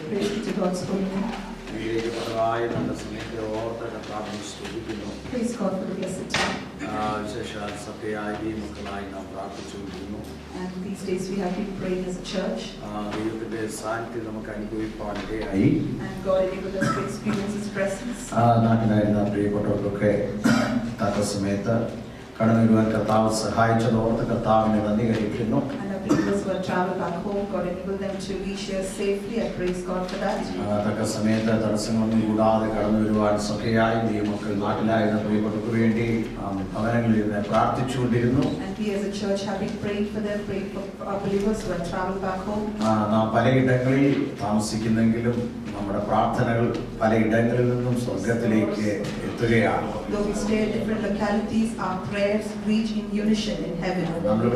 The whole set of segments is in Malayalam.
Praise be to God's holy name. Praise God for the blessed time. And these days we have been praying as a church. And God enabled us to experience His presence. And our believers who have traveled back home, God enabled them to reach here safely. I praise God for that. And we as a church have been praying for them, praying for our believers who have traveled back home. Though we stay at different localities, our prayers reach in unison in heaven. When we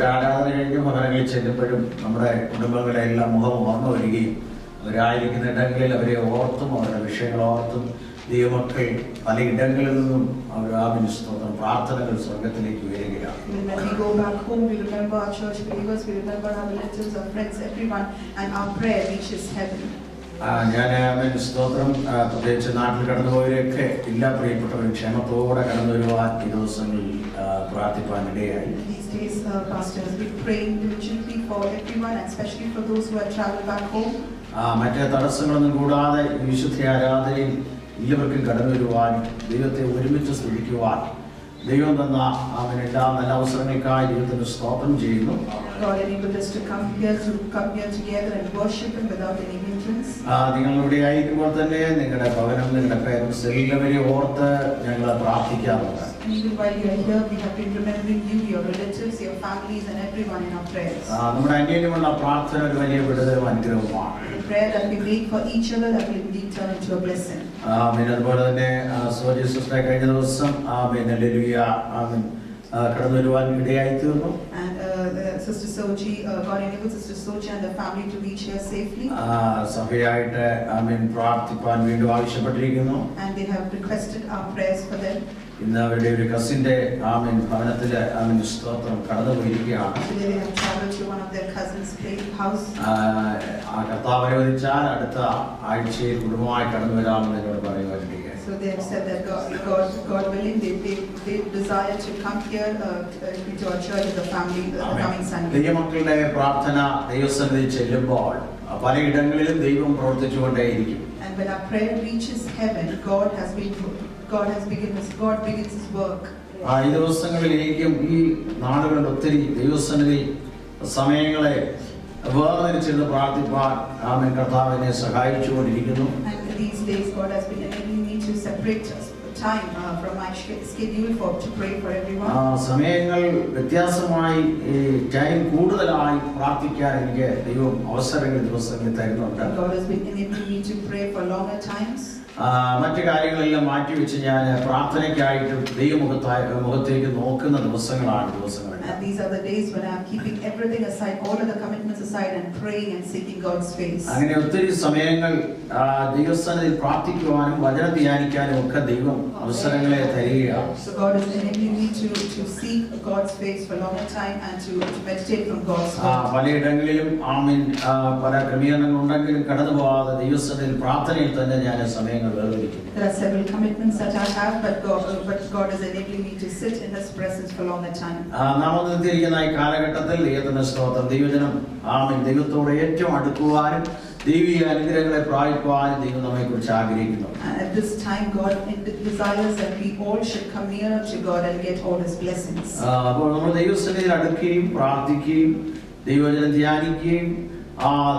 go back home, we remember our church believers, we remember our relatives, our friends, everyone, and our prayer reaches heaven. സ്തോത്രം പ്രത്യേകിച്ച് നാട്ടിൽ കടന്നുപോയവരൊക്കെ എല്ലാ പ്രിയപ്പെട്ടവരും ക്ഷേമത്തോടെ കടന്നു വരുവാൻ ഈ ദിവസങ്ങളിൽ പ്രാർത്ഥിപ്പാൻ ഇടയായി. These days, Pastor has been praying diligently for everyone, and especially for those who have traveled back home. മറ്റേ തടസ്സങ്ങളൊന്നും കൂടാതെ വിശുദ്ധ ആരാധനയിൽ എല്ലാവർക്കും കടന്നു വരുവാൻ, ദൈവത്തെ ഒരുമിച്ച് സ്തുതിക്കുവാൻ ദൈവം തന്ന എല്ലാ നല്ല അവസരങ്ങൾക്കായി ദൈവത്തിന് സ്തോത്രം ചെയ്യുന്നു. God enabled us to come here together and worship Him without any hindrance. നിങ്ങൾ ഇവിടെ ആയിരിക്കുമ്പോൾ തന്നെ നിങ്ങളുടെ ഭവനം, നിങ്ങളുടെ പേരൻസ് എല്ലാവരെയും ഓർത്ത് ഞങ്ങൾ പ്രാർത്ഥിക്കാറുണ്ട്. And even while you are here, we have been remembering you, your relatives, your families, and everyone in our prayers. നമ്മുടെ അന്യോന്യമുള്ള പ്രാർത്ഥന ഒരു വലിയ വിടുതലും അനുഗ്രഹവുമാണ്. The prayer that we make for each other that will indeed turn into a blessing. അതുപോലെ തന്നെ സോജി സിസ്റ്ററെ കഴിഞ്ഞ ദിവസം കടന്നു വരുവാൻ ഇടയായി തീർന്നു. And Sister Soji, God enabled Sister Soji and the family to reach here safely. സഭയായിട്ട് പ്രാർത്ഥിപ്പാൻ വീണ്ടും ആവശ്യപ്പെട്ടിരിക്കുന്നു. And they have requested our prayers for them. ഇന്ന് അവരുടെ ഒരു കസിന്റെ ഭവനത്തില് സ്തോത്രം കടന്നു പോയിരിക്കുകയാണ്. Today they have traveled to one of their cousins' house. കർത്താവ് അനുവദിച്ചാൽ അടുത്ത ആഴ്ചയിൽ കുടുംബമായി കടന്നു വരാമെന്ന് എന്നോട് പറയുവാനിടയായി. So they have said that God willing, they desire to come here to our church as a family the coming Sunday. ദൈവമക്കളുടെ പ്രാർത്ഥന ദൈവസന്നിധിയിൽ ചെല്ലുമ്പോൾ പലയിടങ്ങളിലും ദൈവം പ്രവർത്തിച്ചുകൊണ്ടേയിരിക്കും. And when our prayer reaches heaven, God begins His work. ഈ ദിവസങ്ങളിൽ എനിക്കും ഈ നാടുകളിൽ ഒത്തിരി ദൈവസന്നിധി സമയങ്ങളെ വേർതിരിച്ചിരുന്ന് പ്രാർത്ഥിപ്പാൻ കർത്താവിനെ സഹായിച്ചുകൊണ്ടിരിക്കുന്നു. And these days God has been enabling me to separate time from my schedule to pray for everyone. സമയങ്ങൾ വ്യത്യാസമായി ടൈം കൂടുതലായി പ്രാർത്ഥിക്കാൻ എനിക്ക് ദൈവം അവസരങ്ങൾ ദിവസങ്ങളിൽ തരുന്നുണ്ട്. God has been enabling me to pray for longer times. മറ്റു കാര്യങ്ങളെല്ലാം മാറ്റിവെച്ച് ഞാൻ പ്രാർത്ഥനയ്ക്കായിട്ട് ദൈവമുഖത്തേക്ക് നോക്കുന്ന ദിവസങ്ങളാണ്. And these are the days when I am keeping everything aside, all of the commitments aside, and praying and seeking God's face. അങ്ങനെ ഒത്തിരി സമയങ്ങൾ ദൈവസന്നിധിയിൽ പ്രാർത്ഥിക്കുവാനും വചനം ധ്യാനിക്കാനും ഒക്കെ ദൈവം അവസരങ്ങളെ തരികയാണ്. So God is enabling me to seek God's face for longer time and to meditate from God's word. പലയിടങ്ങളിലും പല ക്രമീകരണങ്ങളുണ്ടെങ്കിലും കടന്നു പോകാതെ ദൈവസന്നിധിയിൽ പ്രാർത്ഥനയിൽ തന്നെ ഞാൻ സമയങ്ങൾ വേർതിരിക്കുന്നു. There are several commitments that I have, but God is enabling me to sit in His presence for longer time. നാം വന്നിരിക്കുന്ന ഈ കാലഘട്ടത്തിൽ ദൈവത്തിന്റെ സ്തോത്രം, ദൈവജനം ദൈവത്തോട് ഏറ്റവും അടുക്കുവാനും ദൈവിക അനുഗ്രഹങ്ങളെ പ്രാപിക്കുവാനും ദൈവം നമ്മെക്കുറിച്ച് ആഗ്രഹിക്കുന്നു. At this time, God desires that we all should come nearer to God and get all His blessings. അപ്പോൾ നമ്മൾ ദൈവസന്നിധിയിൽ അടുക്കുകയും പ്രാർത്ഥിക്കുകയും ദൈവവചനം ധ്യാനിക്കുകയും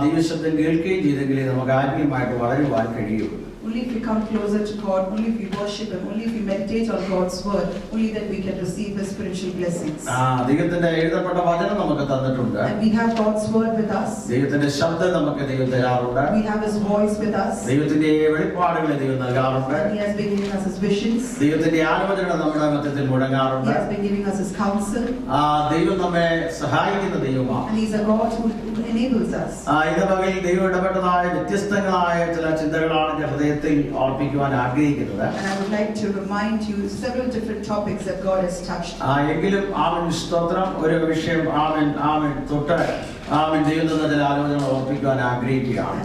ദൈവശബ്ദം കേൾക്കുകയും ചെയ്തെങ്കിലേ നമുക്ക് ആത്മീയമായിട്ട് വളരുവാൻ കഴിയും. Only if we come closer to God, only if we worship Him, only if we meditate on God's word, only then we can receive His spiritual blessings. ദൈവത്തിന്റെ എഴുതപ്പെട്ട വചനം നമുക്ക് തന്നിട്ടുണ്ട്. And we have God's word with us. ദൈവത്തിന്റെ ശബ്ദം നമുക്ക് ദൈവം തരാറുണ്ട്. We have His voice with us. ദൈവത്തിന്റെ വെളിപ്പാടുകളെ ദൈവം നൽകാറുണ്ട്. And He has been giving us His visions. ദൈവത്തിന്റെ ആലോചന നമ്മുടെ മധ്യത്തിൽ മുഴങ്ങാറുണ്ട്. He has been giving us His counsel. ദൈവം നമ്മെ സഹായിക്കുന്ന ദൈവമാണ്. And He is a God who enables us. ഇന്ന് പകൽ ദൈവം ഇടപെട്ടതായ വ്യത്യസ്തങ്ങളായ ചില ചിന്തകളാണ് ഹൃദയത്തിൽ ഓർപ്പിക്കുവാൻ ആഗ്രഹിക്കുന്നത്. And I would like to remind you several different topics that God has touched. എങ്കിലും സ്തോത്രം ഒരു വിഷയം തൊട്ട് ദൈവം തന്ന ചില ആലോചനകൾ ഓർപ്പിക്കുവാൻ ആഗ്രഹിക്കുകയാണ്.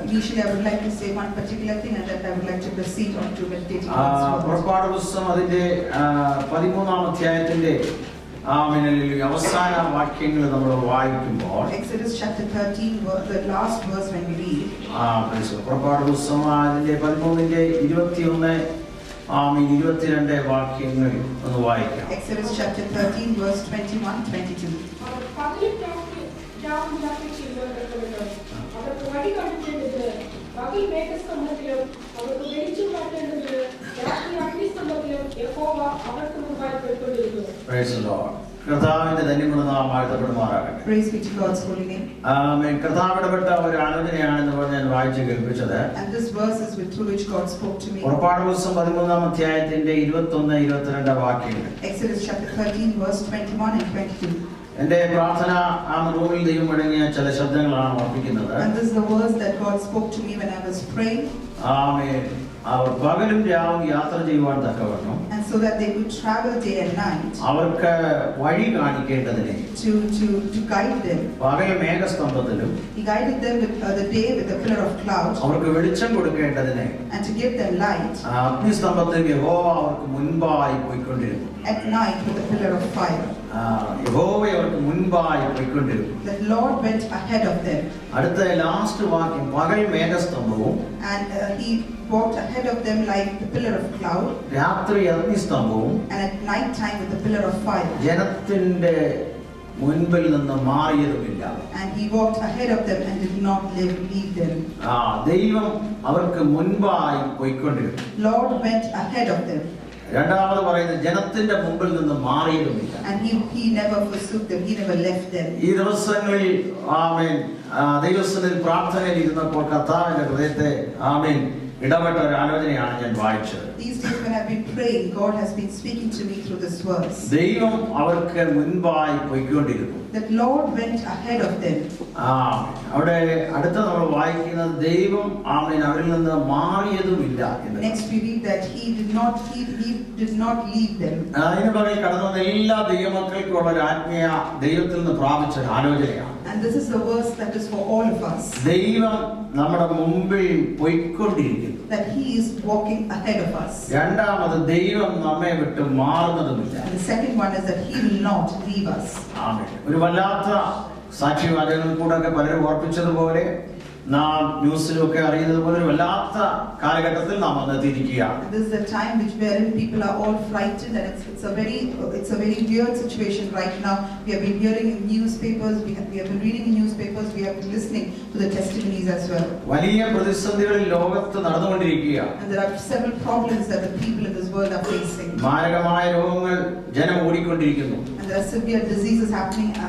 Initially, I would like to say one particular thing, and then I would like to proceed on to meditating on this word. പുറപ്പാട് പുസ്തകം അതിന്റെ 13-ാം അധ്യായത്തിന്റെ അവസാന വാക്യങ്ങൾ നമ്മൾ വായിക്കുമ്പോൾ Exodus chapter 13, the last verse when we read. പുറപ്പാട് പുസ്തകം അതിന്റെ 13-ന്റെ 21, 22 വാക്യങ്ങൾ ഒന്ന് വായിക്കാം. Exodus chapter 13, verse 21, 22. Praise the Lord. കർത്താവിന്റെ ധന്യമുള്ള നാമം വാഴ്ത്തപ്പെടുമാറാകട്ടെ. Praise be to God's holy name. കർത്താവിടപെട്ട ഒരു ആലോചനയാണെന്ന് പറഞ്ഞ് ഞാൻ വായിച്ചു കേൾപ്പിച്ചത്. And this verse is through which God spoke to me. പുറപ്പാട് പുസ്തകം 13-ാം അധ്യായത്തിന്റെ 21, 22 വാക്യങ്ങൾ. Exodus chapter 13, verse 21 and 22. എന്റെ പ്രാർത്ഥന റൂമിൽ ദൈവം വഴങ്ങിയ ചില ശബ്ദങ്ങളാണ് ഓർപ്പിക്കുന്നത്. And this is the words that God spoke to me when I was praying. ആമേൻ. അവർ പകലും രാവും യാത്ര ചെയ്യുവാൻ തക്കവണ്ണം, and so that they could travel day and night, അവർക്ക് വഴി കാണിക്കേണ്ടതിനെ to guide them. പകൽ മേഘസ്തംഭത്തിലും, He guided them with the day with a pillar of cloud, അവർക്ക് വെളിച്ചം കൊടുക്കേണ്ടതിനെ and to give them light, അഗ്നിസ്തംഭത്തിൽ യഹോവ അവർക്ക് മുൻപായി പോയിക്കൊണ്ടിരുന്നു. at night with a pillar of fire. യഹോവ അവർക്ക് മുൻപായി പോയിക്കൊണ്ടിരുന്നു. The Lord went ahead of them. അടുത്ത ലാസ്റ്റ് വാക്യം, പകൽ മേഘസ്തംഭവും, and he walked ahead of them like the pillar of cloud, രാത്രി അഗ്നിസ്തംഭവും, and at night time with the pillar of fire. ജനത്തിന്റെ മുൻപിൽ നിന്ന് മാറിയതുമില്ല. And he walked ahead of them and did not leave them. ദൈവം അവർക്ക് മുൻപായി പോയിക്കൊണ്ടിരുന്നു. Lord went ahead of them. രണ്ടാമത് പറയുന്നത് ജനത്തിന്റെ മുമ്പിൽ നിന്ന് മാറിയതുമില്ല. And he never forsook them, he never left them. ഈ ദിവസങ്ങളിൽ ആമേൻ ദൈവസന്നിധിയിൽ പ്രാർത്ഥനയിൽ ഇരുന്നപ്പോൾ കർത്താവിന്റെ ഹൃദയത്തെ ആമേൻ ഇടപെട്ട ഒരു ആലോചനയാണ് ഞാൻ വായിച്ചത്. These days when I've been praying, God has been speaking to me through this verse. ദൈവം അവർക്ക് മുൻപായി പോയിക്കൊണ്ടിരുന്നു. That Lord went ahead of them. അവിടെ അടുത്ത നമ്മൾ വായിക്കുന്നത് ദൈവം ആമേൻ അവരിൽ നിന്ന് മാറിയതുമില്ല എന്ന്. Next we read that he did not leave them. അതിന് പുറകെ കടന്നു വന്ന എല്ലാ ദൈവമക്കൾക്കുള്ള ഒരു ആത്മീയ ദൈവത്തിൽ നിന്ന് പ്രാപിച്ച ഒരു ആലോചനയാണ്. And this is the verse that is for all of us. ദൈവം നമ്മുടെ മുമ്പിൽ പോയിക്കൊണ്ടിരിക്കുന്നു. That he is walking ahead of us. രണ്ടാമത് ദൈവം നമ്മെ വിട്ട് മാറുന്നതുമില്ല. And the second one is that he will not leave us. ആമേൻ. ഒരു വല്ലാത്ത സാക്ഷ്യവാചകങ്ങൾ കൂടെ പലരും ഓർപ്പിച്ചതുപോലെ നാം ന്യൂസിലൊക്കെ അറിയുന്നത് പോലെ ഒരു വല്ലാത്ത കാലഘട്ടത്തിൽ നാം വന്നെത്തിയിരിക്കുകയാണ്. This is the time wherein people are all frightened, and it's a very weird situation right now. We have been hearing in newspapers, we have been reading in newspapers, we have been listening to the testimonies as well. വലിയ പ്രതിസന്ധികൾ ലോകത്ത് നടന്നുകൊണ്ടിരിക്കുകയാണ്. And there are several problems that the people in this world are facing. മാരകമായ രോഗങ്ങൾ ജനം ഓടിക്കൊണ്ടിരിക്കുന്നു. And there are severe diseases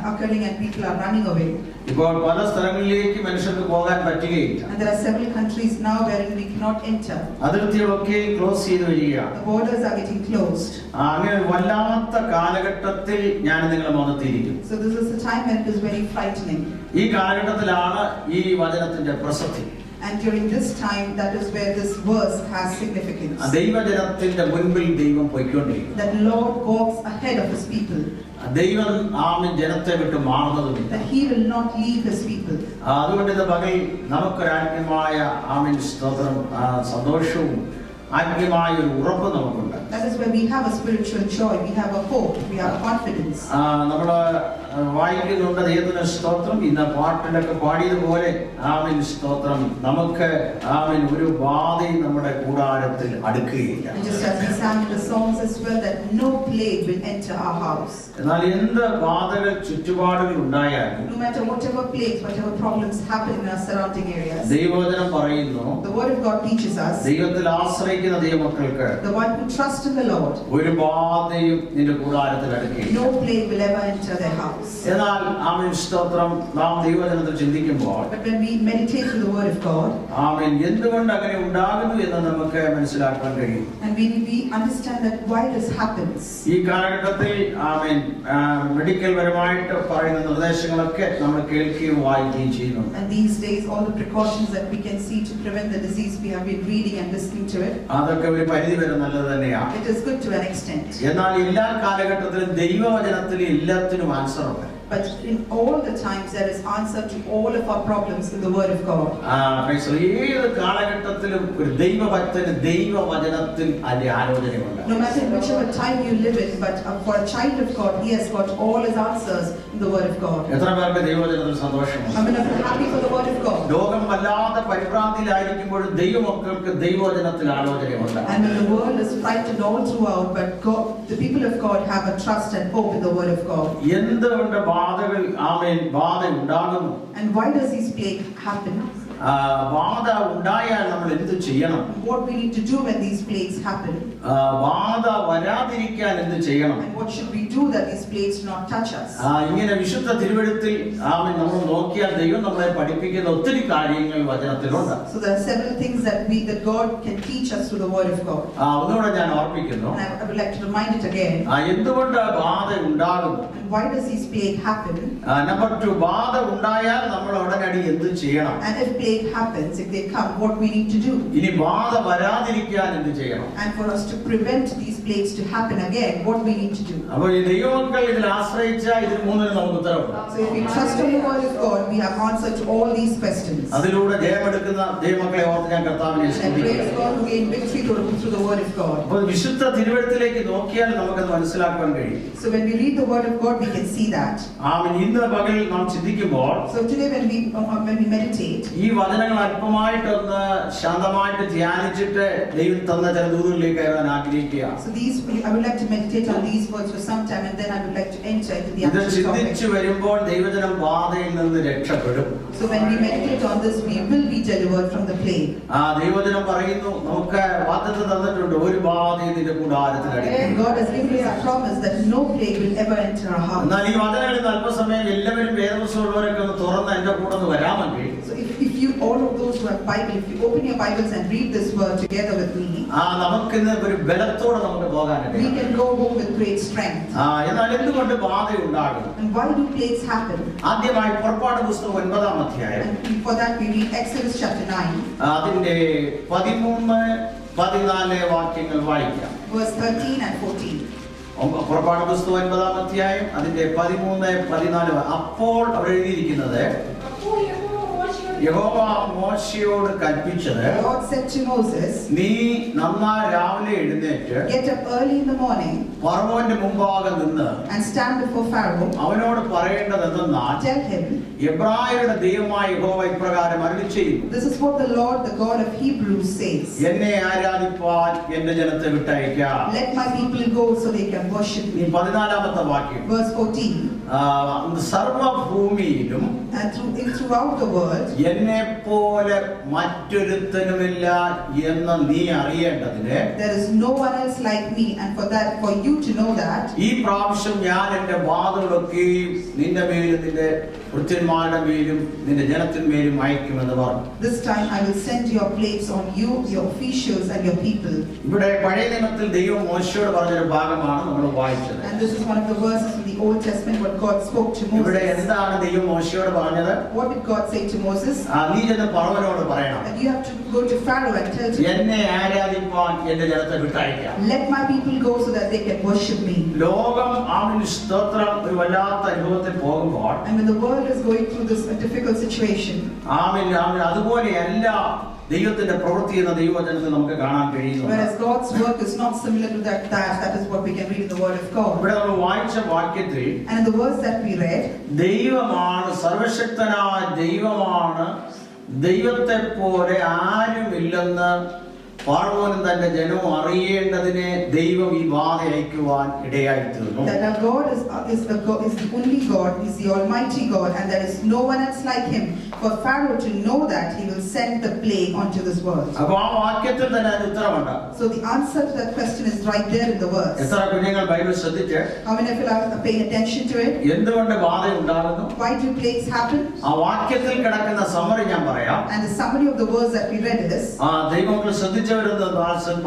occurring, and people are running away. ഇപ്പോൾ പല സ്ഥലങ്ങളിലേക്ക് മനുഷ്യർക്ക് പോകാൻ പറ്റുകയില്ല. And there are several countries now wherein we cannot enter. അതിർത്തികളൊക്കെ ക്ലോസ് ചെയ്തു വരികയാണ്. The borders are getting closed. അങ്ങനെ വല്ലാത്ത കാലഘട്ടത്തിൽ ഞാൻ നിങ്ങളെ വന്നെത്തിയിരിക്കുന്നു. So this is the time when it is very frightening. ഈ കാലഘട്ടത്തിലാണ് ഈ വചനത്തിന്റെ പ്രസക്തി. And during this time, that is where this verse has significance. ദൈവജനത്തിന്റെ മുൻപിൽ ദൈവം പോയിക്കൊണ്ടിരിക്കുന്നു. That Lord walks ahead of his people. ദൈവം ആമേൻ ജനത്തെ വിട്ട് മാറുന്നതുമില്ല. That he will not leave his people. അതുകൊണ്ട് ഇത് പകൽ നമുക്കൊരു ആത്മീയമായ ആമേൻ സ്തോത്രം സന്തോഷവും ആത്മീയമായ ഒരു ഉറപ്പ് നമുക്കുണ്ട്. That is where we have a spiritual joy, we have a hope, we have confidence. നമ്മൾ വായിക്കുന്നുണ്ട് ദൈവത്തിന് സ്തോത്രം. ഇന്ന് പാട്ടിലൊക്കെ പാടിയതുപോലെ ആമേൻ സ്തോത്രം നമുക്ക് ആമേൻ ഒരു ബാധയും നമ്മുടെ കൂടാരത്തിൽ അടുക്കുകയില്ല. And just as we sang in the songs as well, that no plague will enter our house. എന്നാൽ എന്ത് ബാധകൾ ചുറ്റുപാടുകൾ ഉണ്ടായാലും, No matter whatever plagues, whatever problems happen in our surrounding areas, ദൈവവചനം പറയുന്നു, the word of God teaches us, ദൈവത്തിൽ ആശ്രയിക്കുന്ന ദൈവമക്കൾക്ക് the one who trusts in the Lord, ഒരു ബാധയും നിന്റെ കൂടാരത്തിൽ അടുക്കുകയില്ല. no plague will ever enter their house. എന്നാൽ ആമേൻ സ്തോത്രം നാം ദൈവവചനത്തിൽ ചിന്തിക്കുമ്പോൾ, But when we meditate on the word of God, ആമേൻ എന്തുകൊണ്ട് അങ്ങനെ ഉണ്ടാകുന്നു എന്ന് നമുക്ക് മനസ്സിലാക്കാൻ കഴിയും. and we understand that why this happens. ഈ കാലഘട്ടത്തിൽ ആമേൻ മെഡിക്കൽ പരമായിട്ട് പറയുന്ന നിർദ്ദേശങ്ങളൊക്കെ നമ്മൾ കേൾക്കുകയും വായിക്കുകയും ചെയ്യുന്നു. And these days, all the precautions that we can see to prevent the disease, we have been reading and listening to it. അതൊക്കെ ഒരു പരിധി വരെ നല്ലത് തന്നെയാണ്. It is good to an extent. എന്നാൽ എല്ലാ കാലഘട്ടത്തിലും ദൈവവചനത്തിൽ എല്ലാത്തിനും ആൻസർ ഉണ്ട്. But in all the times there is answer to all of our problems in the Word of God. ഏത് കാലഘട്ടത്തിലും ഒരു ദൈവഭക്തന് ദൈവവചനത്തിൽ അതിന്റെ ആലോചനയുണ്ട്. No matter whichever time you live in, but for a child of God, he has got all his answers in the Word of God. എത്ര പേർക്ക് ദൈവവചനത്തിൽ സന്തോഷമുണ്ട്? I mean, I'm happy for the Word of God. ലോകം വല്ലാതെ പരിഭ്രാന്തിയിലായിരിക്കുമ്പോഴും ദൈവമക്കൾക്ക് ദൈവവചനത്തിൽ ആലോചനയുണ്ട്. And when the world is frightened all throughout, but God, the people of God have a trust and hope in the Word of God. എന്തുകൊണ്ട് ബാധകൾ ബാധ ഉണ്ടാകുന്നു? And why does this plague happen? ബാധ ഉണ്ടായാൽ നമ്മൾ എന്ത് ചെയ്യണം? What we need to do when these plagues happen? ബാധ വരാതിരിക്കാൻ എന്ത് ചെയ്യണം? And what should we do that these plagues not touch us? ഇങ്ങനെ വിശുദ്ധ തിരുവെഴുത്തിൽ നമ്മൾ നോക്കിയാൽ ദൈവം നമ്മളെ പഠിപ്പിക്കുന്ന ഒത്തിരി കാര്യങ്ങൾ വചനത്തിലുണ്ട്. So there are several things that God can teach us through the Word of God. ഒന്നുകൂടെ ഞാൻ ഓർപ്പിക്കുന്നു. And I would like to remind it again. എന്തുകൊണ്ട് ബാധ ഉണ്ടാകുന്നു? And why does this plague happen? Number 2, ബാധ ഉണ്ടായാൽ നമ്മൾ ഉടനടി എന്ത് ചെയ്യണം? And if plague happens, if they come, what we need to do? ഇനി ബാധ വരാതിരിക്കാൻ എന്ത് ചെയ്യണം? And for us to prevent these plagues to happen again, what we need to do? അപ്പോൾ ഈ ദൈവമക്കൾ ഇതിൽ ആശ്രയിച്ചാൽ ഇതിൽ മൂന്നിന് നമുക്ക് ഉത്തരവുണ്ട്. So if we trust in the Word of God, we have answer to all these questions. അതിലൂടെ ജയമെടുക്കുന്ന ദൈവമക്കളെ ഓർത്ത് ഞാൻ കർത്താവിനെ And praise God who gain victory through the Word of God. അപ്പോൾ വിശുദ്ധ തിരുവെഴുത്തിലേക്ക് നോക്കിയാൽ നമുക്കത് മനസ്സിലാക്കാൻ കഴിയും. So when we read the Word of God, we can see that. ഇന്ന് പകൽ നാം ചിന്തിക്കുമ്പോൾ So today when we meditate, ഈ വചനങ്ങൾ അല്പമായിട്ടൊന്ന് ശാന്തമായിട്ട് ധ്യാനിച്ചിട്ട് ദൈവം തന്ന ചില ദൂതുകളിലേക്ക് കയറാൻ ആഗ്രഹിക്കുക. so I would like to meditate on these words for some time, and then I would like to enter into the ഇത് actual ചിന്തിച്ചു topic. വരുമ്പോൾ ദൈവജനം ബാധയിൽ നിന്ന് രക്ഷപ്പെടും. So when we meditate on this, we will be delivered from the plague. ദൈവജനം പറയുന്നു, നമുക്ക് വാഗ്ദത്തം തന്നിട്ടുണ്ട്, ഒരു ബാധയും നിന്റെ കൂടാരത്തിൽ And അടിക്കില്ല. God has given us a promise that no plague will ever enter our house. എന്നാൽ ഈ വചനങ്ങളിൽ അല്പസമയം എല്ലാവരും വേദപുസ്തകമുള്ളവരൊക്കെ ഒന്ന് തുറന്ന് എന്റെ കൂടെ ഒന്ന് വരാമെങ്കിൽ So if you, all of those who have Bible, if you open your Bibles and read this word together with me, നമുക്കിന്ന് ഒരു ബലത്തോടെ നമുക്ക് പോകാനുണ്ട്. we can go home with great strength. എന്നാൽ എന്തുകൊണ്ട് ബാധ ഉണ്ടാകും? And why do plagues happen? ആദ്യമായി പുറപ്പാട് പുസ്തകം 9-ാം അധ്യായം, And for that we read Exodus chapter 9, അതിന്റെ 13-14 വാക്യങ്ങൾ വായിക്കാം. verse 13 and 14. പുറപ്പാട് പുസ്തകം 9-ാം അധ്യായം അതിന്റെ 13-14. അപ്പോൾ അവിടെ എഴുതിയിരിക്കുന്നത്, യഹോവ മോശയോട് കൽപ്പിച്ചത്, The Lord said to Moses, നീ നന്നായി രാവിലെ എഴുന്നേറ്റ് get up early in the morning ഫറവോന്റെ മുമ്പാകെ നിന്ന് and stand before Pharaoh. അവനോട് പറയേണ്ടത് എന്തെന്നാൽ, Tell him, എബ്രായരുടെ ദൈവമായ യഹോവ ഇപ്രകാരം അരുളിച്ചെയ്യുന്നു, this is what the Lord, the God of Hebrews, says. എന്നെ ആരാധിപ്പാൻ എന്റെ ജനത്തെ വിട്ടയക്കാം. Let my people go so they can worship ഈ me. 14-ാമത്തെ വാക്യം, Verse 14. സർവഭൂമിയിലും And throughout the world, എന്നെ പോലെ മറ്റൊരുത്തനുമില്ല എന്ന് നീ അറിയേണ്ടതിന്, there is no one else like me, and for you to know that, ഈ പ്രാവശ്യം ഞാൻ എന്റെ വാതിലൊക്കെയും നിന്റെ മേലും നിന്റെ വൃത്യന്മാരുടെ മേലും നിന്റെ ജനത്തിന്മേലും അയക്കുമെന്ന് പറഞ്ഞു. this time I will send your plagues on you, your officials and your people. ഇവിടെ പഴയ നിയമത്തിൽ ദൈവം മോശയോട് പറഞ്ഞൊരു ഭാഗമാണ് നമ്മൾ വായിച്ചത്. And this is one of the verses in the Old Testament what God spoke to ഇവിടെ Moses. എന്താണ് ദൈവം മോശയോട് പറഞ്ഞത്? What did God say to Moses? നീ ചെന്ന് ഫറവോനോട് പറയണം, And you have to go to Pharaoh and tell him, എന്നെ ആരാധിപ്പാൻ എന്റെ ജനത്തെ വിട്ടയക്കാം. let my people go so that they can worship me. ലോകം സ്തോത്രം ഒരു വല്ലാത്ത അനുഭവത്തിൽ പോകുമ്പോൾ, And when the world is going through this difficult situation, അതുപോലെയല്ല ദൈവത്തിന്റെ പ്രവൃത്തി എന്ന ദൈവവചനത്തിൽ നമുക്ക് കാണാൻ കഴിയുന്നു. whereas God's work is not similar to that is what we can read in the Word of God. ഇവിടെ നമ്മൾ വായിച്ച വാക്യത്തിൽ And in the verse that we read, ദൈവമാണ്, സർവശക്തനായ ദൈവമാണ്, ദൈവത്തെ പോലെ ആരുമില്ലെന്ന് ഫറവോനും തന്റെ ജനവും അറിയേണ്ടതിനെ ദൈവം ഈ ബാധ അയക്കുവാൻ ഇടയായി തീർന്നു. that our God is the only God, is the Almighty God, and there is no one else like Him. For Pharaoh to know that, he will send the plague onto this world. അപ്പോൾ ആ വാക്യത്തിൽ തന്നെ അതിന് ഉത്തരമുണ്ട്. So the answer to that question is right there in the verse. എത്ര കുഞ്ഞുങ്ങൾ ബൈബിൾ ശ്രദ്ധിച്ച് How many of you are paying attention to it? എന്തുകൊണ്ട് ബാധ ഉണ്ടാകുന്നു? Why do plagues happen? ആ വാക്യത്തിൽ കിടക്കുന്ന സമ്മറി ഞാൻ പറയാം. And the summary of the verse that we read is, ദൈവമക്കൾ ശ്രദ്ധിച്ചവരെന്ന്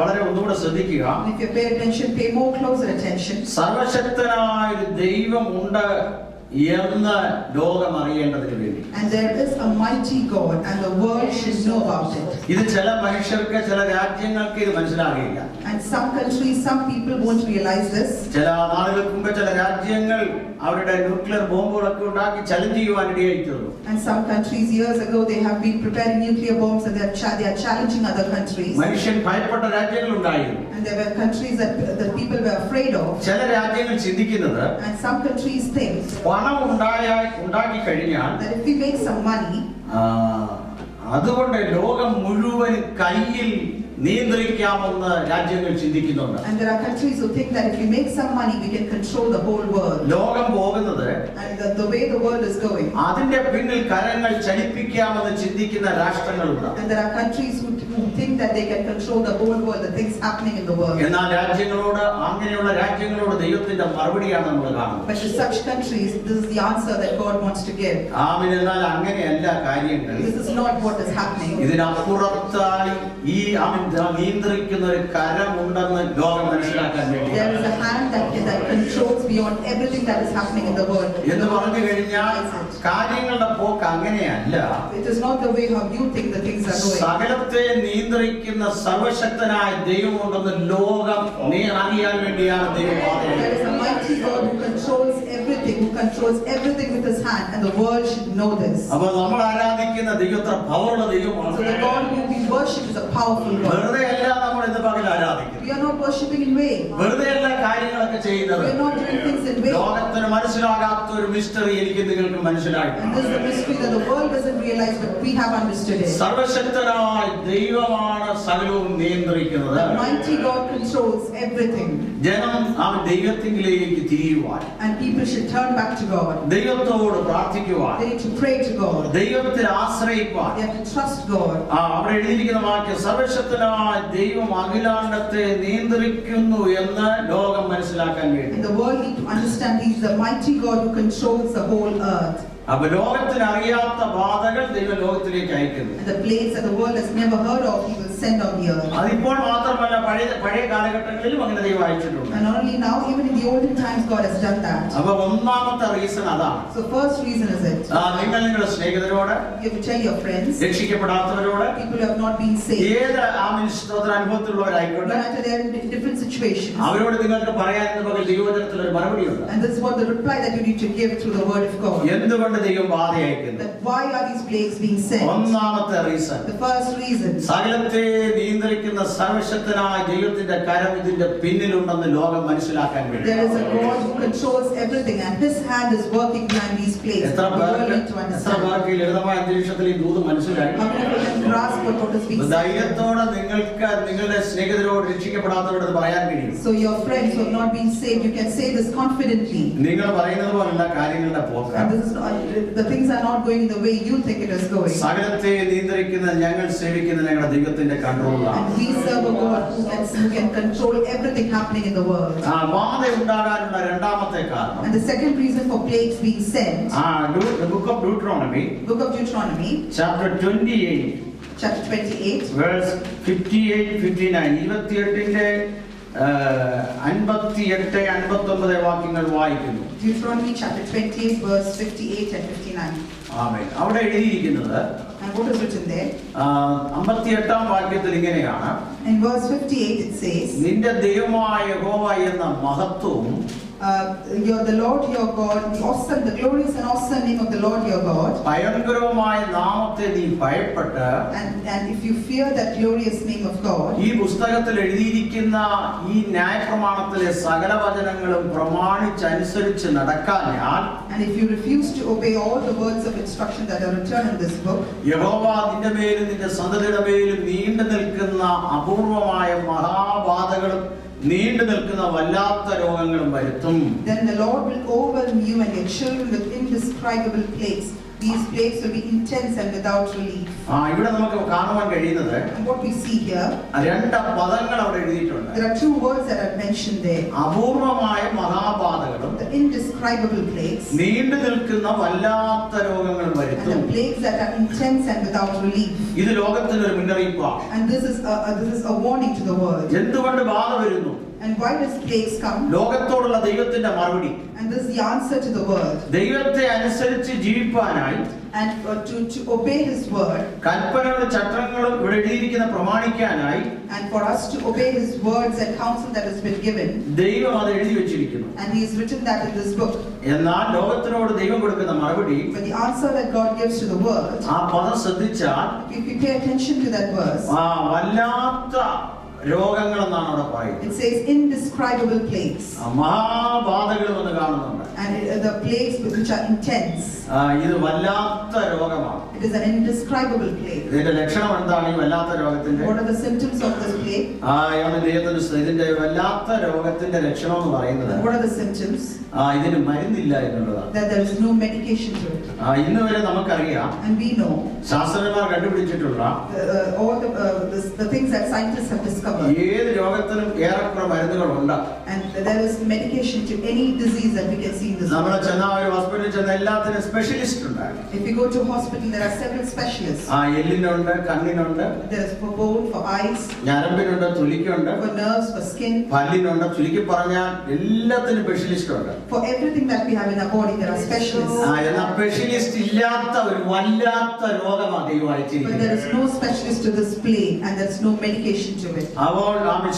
വളരെ ഒന്നുകൂടെ ശ്രദ്ധിക്കുക. and if you pay attention, pay more closer attention. സർവശക്തനായ ഒരു ദൈവമുണ്ട് എന്ന് ലോകം അറിയേണ്ടതിന് വേണ്ടി. And there is a mighty God and the world should know about it. ഇത് ചില മനുഷ്യർക്ക് ചില രാജ്യങ്ങൾക്ക് ഇത് മനസ്സിലാകില്ല. And some countries, some people won't realize this. ചില നാളുകൾക്ക് മുമ്പ് ചില രാജ്യങ്ങൾ അവരുടെ ന്യൂക്ലിയർ ബോംബുകളൊക്കെ ഉണ്ടാക്കി ചലഞ്ച് ചെയ്യുവാൻ ഇടയായിട്ടുണ്ട്. And some countries years ago they have been preparing nuclear bombs and they are challenging other countries. മനുഷ്യൻ ഭയപ്പെട്ട രാജ്യങ്ങൾ ഉണ്ടായിരുന്നു. And there were countries that the people were afraid of. ചില രാജ്യങ്ങൾ ചിന്തിക്കുന്നത് And some countries think പണം ഉണ്ടാക്കി കഴിഞ്ഞാൽ that if we make some money, അതുകൊണ്ട് ലോകം മുഴുവൻ കയ്യിൽ നിയന്ത്രിക്കാമെന്ന് രാജ്യങ്ങൾ ചിന്തിക്കുന്നുണ്ട്. and there are countries who think that if we make some money we can control the whole world. ലോകം പോകുന്നത് And the way the world is going, അതിന്റെ പിന്നിൽ കരങ്ങൾ ചലിപ്പിക്കാമെന്ന് ചിന്തിക്കുന്ന രാഷ്ട്രങ്ങളുണ്ട്. and there are countries who think that they can control the whole world, the things happening in the world. എന്നാൽ അങ്ങനെയുള്ള രാജ്യങ്ങളോട് ദൈവത്തിന്റെ മറുപടിയാണ് നമ്മൾ കാണുന്നത്. But to such countries this is the answer that God wants to give. ആമേൻ. എന്നാൽ അങ്ങനെയല്ല കാര്യങ്ങൾ. This is not what is happening. ഇതിനപ്പുറത്തായി ഈ നിയന്ത്രിക്കുന്ന ഒരു കരമുണ്ടെന്ന് ലോകം മനസ്സിലാക്കാൻ വേണ്ടി. There is a hand that controls beyond everything that is happening in the world. എന്ന് പറഞ്ഞു കഴിഞ്ഞാൽ കാര്യങ്ങളുടെ പോക്ക് അങ്ങനെയല്ല. It is not the way how you think the things are going. സകലത്തെ നിയന്ത്രിക്കുന്ന സർവശക്തനായ ദൈവമുണ്ടെന്ന് ലോകം അറിയാൻ വേണ്ടിയാണ് ദൈവം There is a mighty God who controls everything with his hand, and the world should know this. അപ്പോൾ നമ്മൾ ആരാധിക്കുന്ന ദൈവത്ര പവറുള്ള ദൈവമാണ്. So the God who we worship is a powerful God. വെറുതെ അല്ല നമ്മൾ ഇന്ന് പകൽ ആരാധിക്കുന്നത്. We are not worshiping in vain. വെറുതെ അല്ല കാര്യങ്ങളൊക്കെ ചെയ്യുന്നത്. We are not doing things in vain. ലോകത്തിന് മനസ്സിലാകാത്ത ഒരു മിസ്റ്ററി എനിക്ക് നിങ്ങൾക്ക് മനസ്സിലായി. And this is the mystery that the world doesn't realize, but we have understood it. സർവശക്തനായ ദൈവമാണ് സകലവും നിയന്ത്രിക്കുന്നത്. The mighty God controls everything. ജനം ദൈവത്തിലേക്ക് തിരിയുവാൻ, And people should turn back to God. ദൈവത്തോട് പ്രാർത്ഥിക്കുവാൻ, They need to pray to God. ദൈവത്തിൽ ആശ്രയിക്കുവാൻ. They have to trust God. അവിടെ എഴുതിയിരിക്കുന്ന വാക്യം സർവശക്തനായ ദൈവം അഖിലാണ്ടത്തെ നിയന്ത്രിക്കുന്നു എന്ന് ലോകം മനസ്സിലാക്കാൻ വേണ്ടി. And the world need to understand He is the mighty God who controls the whole earth. അപ്പൊ ലോകത്തിന് അറിയാത്ത ബാധകൾ ദൈവം ലോകത്തിലേക്ക് അയക്കുന്നു. And the plagues that the world has never heard of, He will send on the earth. അതിപ്പോൾ മാത്രമല്ല പഴയ കാലഘട്ടങ്ങളിലും അങ്ങനെ ദൈവം അയച്ചിട്ടുണ്ട്. And not only now, even in the olden times, God has done that. അപ്പൊ ഒന്നാമത്തെ റീസൺ അതാണ്. So first reason is it. നിങ്ങൾ നിങ്ങളുടെ സ്നേഹിതരോട്, You have to tell your friends, രക്ഷിക്കപ്പെടാത്തവരോട്, people who have not been saved, ഏത് സ്തോത്ര അനുഭവത്തിലുള്ളവരായിക്കോട്ടെ, no matter they're in different situations. അവരോട് നിങ്ങൾക്ക് പറയാനുള്ള പകൽ ദൈവവചനത്തിൽ ഒരു മറുപടിയുണ്ട്. And this is what the reply that you need to give through the word of God. എന്തുകൊണ്ട് ദൈവം ബാധ അയക്കുന്നു? That why are these plagues being sent? ഒന്നാമത്തെ റീസൺ, The first reason, സകലത്തെ നിയന്ത്രിക്കുന്ന സർവശക്തനായ ദൈവത്തിന്റെ കരം ഇതിന്റെ പിന്നിലുണ്ടെന്ന് ലോകം മനസ്സിലാക്കാൻ വേണ്ടി. there is a God who controls everything and His hand is working behind these plagues. എത്ര The world need to പേർക്ക് understand. ഈ ലളിതമായ അന്തരീക്ഷത്തിൽ ഈ ദൂത് മനസ്സിലായി? How many people can grasp what is being said? ധൈര്യത്തോടെ നിങ്ങൾക്ക് നിങ്ങളുടെ സ്നേഹിതരോട്, രക്ഷിക്കപ്പെടാത്തവരോട് ഇത് പറയാൻ കഴിയും. So your friends who have not been saved, you can say this confidently. നിങ്ങൾ പറയുന്നത് പോലുള്ള കാര്യങ്ങളുടെ പോക്ക് And this is not, the things are not going the way you think it is going. സകലത്തെ നിയന്ത്രിക്കുന്ന ഞങ്ങൾ സേവിക്കുന്ന ഞങ്ങളുടെ ദൈവത്തിന്റെ കൺട്രോളാണ്. And we serve a God who can control everything happening in the world. ബാധ ഉണ്ടാകാനുള്ള രണ്ടാമത്തെ കാരണം, And the second reason for plagues being sent, book of Deuteronomy, book of Deuteronomy, chapter 28, chapter 28, verse 58-59, 28ന്റെ 58, 59 വാക്യങ്ങൾ വായിക്കുന്നു. Deuteronomy chapter 28 verse 58 and 59. ആമേൻ. അവിടെ എഴുതിയിരിക്കുന്നത് And what is written there? 58ാം വാക്യത്തിൽ ഇങ്ങനെയാണ്, In verse 58 it says, നിന്റെ ദൈവമായ യഹോവ എന്ന മഹത്വവും the Lord your God, the glorious and awesome name of the Lord your God, ഭയങ്കരമായ നാമത്തെ നീ ഭയപ്പെട്ട്, and if you fear that glorious name of God, ഈ പുസ്തകത്തിൽ എഴുതിയിരിക്കുന്ന ഈ ന്യായപ്രമാണത്തിലെ സകല വചനങ്ങളും പ്രമാണിച്ചനുസരിച്ച് നടക്കാഞ്ഞാൽ, and if you refuse to obey all the words of instruction that are written in this book, യഹോവ നിന്റെ മേലും നിന്റെ സന്തതിയുടെ മേലും നീണ്ടു നിൽക്കുന്ന അപൂർവമായ മഹാബാധകളും നീണ്ടു നിൽക്കുന്ന വല്ലാത്ത രോഗങ്ങളും വരുത്തും. then the Lord will overwhelm you and your children with indescribable plagues. These plagues will be intense and without relief. ഇവിടെ നമുക്ക് കാണുവാൻ കഴിയുന്നത്, And what we see here, രണ്ട് പദങ്ങൾ അവിടെ എഴുതിയിട്ടുണ്ട്. there are two words that are mentioned there. അപൂർവമായ മഹാബാധകളും The indescribable plagues നീണ്ടു നിൽക്കുന്ന വല്ലാത്ത രോഗങ്ങളും and വരുത്തും. the plagues that are intense and without relief. ഇത് ലോകത്തിന് ഒരു മുന്നറിയിപ്പാണ്. And this is a warning to the world. എന്തുകൊണ്ട് ബാധ വരുന്നു? And why does plagues come? ലോകത്തോടുള്ള ദൈവത്തിന്റെ മറുപടി. And this is the answer to the world. ദൈവത്തെ അനുസരിച്ച് ജീവിപ്പാനായി And to obey His word. കൽപ്പനകളും ചട്ടങ്ങളും ഇവിടെ എഴുതിയിരിക്കുന്ന പ്രമാണിക്കാനായി And for us to obey His words and counsel that has been given. ദൈവം അത് എഴുതി വെച്ചിരിക്കുന്നു. And He has written that in this book. എന്നാൽ ലോകത്തിനോട് ദൈവം കൊടുക്കുന്ന മറുപടി, But the answer that God gives to the world, ആ പദം ശ്രദ്ധിച്ചാൽ, if you pay attention to that verse, വല്ലാത്ത രോഗങ്ങൾ എന്നാണ് അവിടെ പറയുന്നത്. it says indescribable plagues. മഹാബാധകൾ എന്ന് കാണുന്നുണ്ട്. And the plagues which are intense. ഇത് വല്ലാത്ത രോഗമാണ്. It is an indescribable plague. ഇതിന്റെ ലക്ഷണം എന്താണ് ഈ വല്ലാത്ത രോഗത്തിന്റെ? What are the symptoms of this plague? ഇതിന്റെ വല്ലാത്ത രോഗത്തിന്റെ ലക്ഷണം എന്ന് പറയുന്നത്, What are the symptoms? ഇതിന് മരുന്നില്ല എന്നുള്ളതാണ്. That there is no medication to it. ഇന്ന് വരെ നമുക്കറിയാം, And we know ശാസ്ത്രജ്ഞന്മാർ കണ്ടുപിടിച്ചിട്ടുള്ള all the things that scientists have discovered. ഏത് രോഗത്തിനും ഏറെക്കുറെ മരുന്നുകളുണ്ട്. And there is medication to any disease that we can see in this നമ്മൾ world. ചെന്ന ഒരു ഹോസ്പിറ്റലിൽ ചെന്ന എല്ലാത്തിനും സ്പെഷ്യലിസ്റ്റ് ഉണ്ടായിരുന്നു. If you go to a hospital, there are several specialists. എല്ലിനുണ്ട്, കണ്ണിനുണ്ട്, There is for bone, for eyes, ഞരമ്പിനുണ്ട്, തൊലിക്കുണ്ട്, for nerves, for skin. പല്ലിനുണ്ട്. ചുരുക്കി പറഞ്ഞാൽ എല്ലാത്തിനും സ്പെഷ്യലിസ്റ്റ് ഉണ്ട്. For everything that we have in our body, there are specialists. എന്നാൽ സ്പെഷ്യലിസ്റ്റ് ഇല്ലാത്ത ഒരു വല്ലാത്ത രോഗമാണ് But there ദൈവമായിരിക്കുന്നത്. is no specialist to this plague, and there is no medication to it. അപ്പോൾ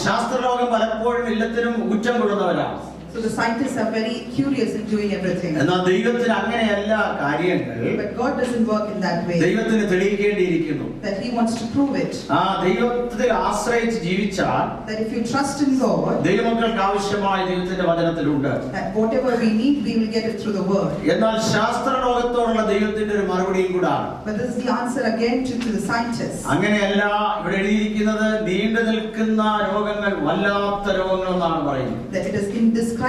ശാസ്ത്രലോകം പലപ്പോഴും എല്ലാത്തിനും ഊറ്റം കൊള്ളുന്നവരാണ്. So the scientists are very curious in doing everything. എന്നാൽ ദൈവത്തിന് അങ്ങനെയല്ല കാര്യങ്ങൾ. But God doesn't work in that way. ദൈവത്തിന് തെളിയിക്കേണ്ടിയിരിക്കുന്നു. That He wants to prove it. ദൈവത്തിൽ ആശ്രയിച്ച് ജീവിച്ചാൽ That if you trust in God, ദൈവമക്കൾക്ക് ആവശ്യമായ ദൈവത്തിന്റെ വചനത്തിലുണ്ട്. that whatever we need, we will get it through the Word. എന്നാൽ ശാസ്ത്രലോകത്തോടുള്ള ദൈവത്തിന്റെ ഒരു മറുപടിയും കൂടാണ്. But this is the answer again to the scientists. അങ്ങനെയല്ല ഇവിടെ എഴുതിയിരിക്കുന്നത്. നീണ്ടു നിൽക്കുന്ന രോഗങ്ങൾ, വല്ലാത്ത രോഗങ്ങൾ എന്നാണ് പറയുന്നത്. That it is indescribable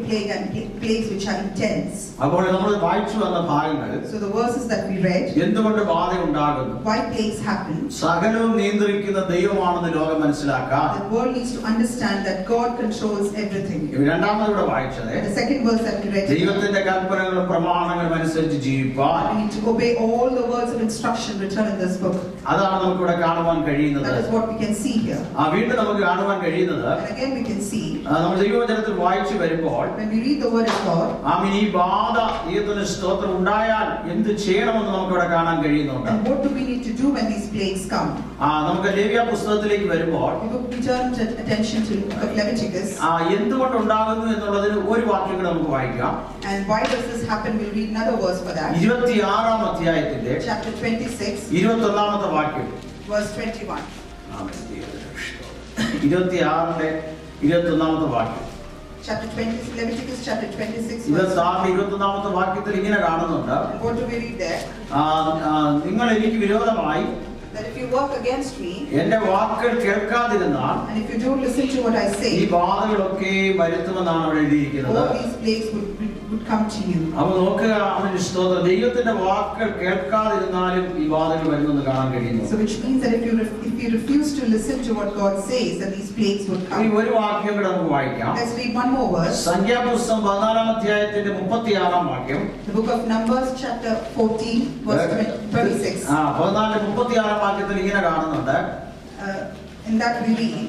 plague and plagues which are intense. അപ്പോൾ നമ്മൾ വായിച്ചു വന്ന ഭാഗങ്ങൾ, So the verses that we read, എന്തുകൊണ്ട് ബാധ ഉണ്ടാകുന്നു, why plagues happen, സകലവും നിയന്ത്രിക്കുന്ന ദൈവമാണെന്ന് ലോകം മനസ്സിലാക്കാം. the world needs to understand that God controls everything. രണ്ടാമത് ഇവിടെ വായിച്ചത്, The second verse that we read, ദൈവത്തിന്റെ കൽപ്പനകളും പ്രമാണങ്ങളും അനുസരിച്ച് ജീവിപ്പാൻ. we need to obey all the words of instruction written in this book. അതാണ് നമുക്ക് ഇവിടെ കാണുവാൻ കഴിയുന്നത്. That is what we can see here. വീണ്ടും നമുക്ക് കാണുവാൻ കഴിയുന്നത്, And again we can see, നമ്മൾ ദൈവവചനത്തിൽ വായിച്ചു വരുമ്പോൾ, when we read the word of God, ഈ ബാധ ദൈവത്തിന് സ്തോത്രം ഉണ്ടായാൽ എന്ത് ചെയ്യണമെന്ന് നമുക്ക് ഇവിടെ കാണാൻ കഴിയുന്നുണ്ട്. and what do we need to do when these plagues come? നമുക്ക് ലേവ്യ പുസ്തകത്തിലേക്ക് വരുമ്പോൾ, We turn attention to the book of Leviticus. എന്തുകൊണ്ട് ഉണ്ടാകുന്നു എന്നുള്ളതിന് ഒരു വാക്യം കൂടെ നമുക്ക് വായിക്കാം. And why does this happen? We'll read another verse for that. 26-ാം അധ്യായത്തിന്റെ Chapter 26, 21-ാമത്തെ വാക്യം. verse 21. 26-ന്റെ 21-ാമത്തെ വാക്യം. Chapter 20, Leviticus chapter 26, verse 26-ന്റെ 21-ാമത്തെ വാക്യത്തിൽ ഇങ്ങനെ കാണുന്നുണ്ട്, And what do we read there? നിങ്ങൾ എനിക്ക് വിരോധമായി That if you work against me, എന്റെ വാക്കുകൾ കേൾക്കാതിരുന്നാൽ and if you don't listen to what I ഈ say, ബാധകളൊക്കെ വരുത്തുമെന്നാണ് അവിടെ എഴുതിയിരിക്കുന്നത്. all these plagues would come to you. അപ്പൊ നോക്കുക, അവന്റെ സ്തോത്രം, ദൈവത്തിന്റെ വാക്കുകൾ കേൾക്കാതിരുന്നാലും ഈ ബാധകൾ വരുമെന്ന് കാണാൻ കഴിയുന്നു. So which means that if you refuse to listen to what God says, then these plagues would ഈ come. ഒരു വാക്യം കൂടെ നമുക്ക് വായിക്കാം. Let's read one more verse. സംഖ്യാപുസ്തകം 14-ാം അധ്യായത്തിന്റെ 36-ാം വാക്യം. The book of Numbers chapter 14, verse 36. 14-ന്റെ 36-ാം വാക്യത്തിൽ ഇങ്ങനെ കാണുന്നുണ്ട്. In that we read,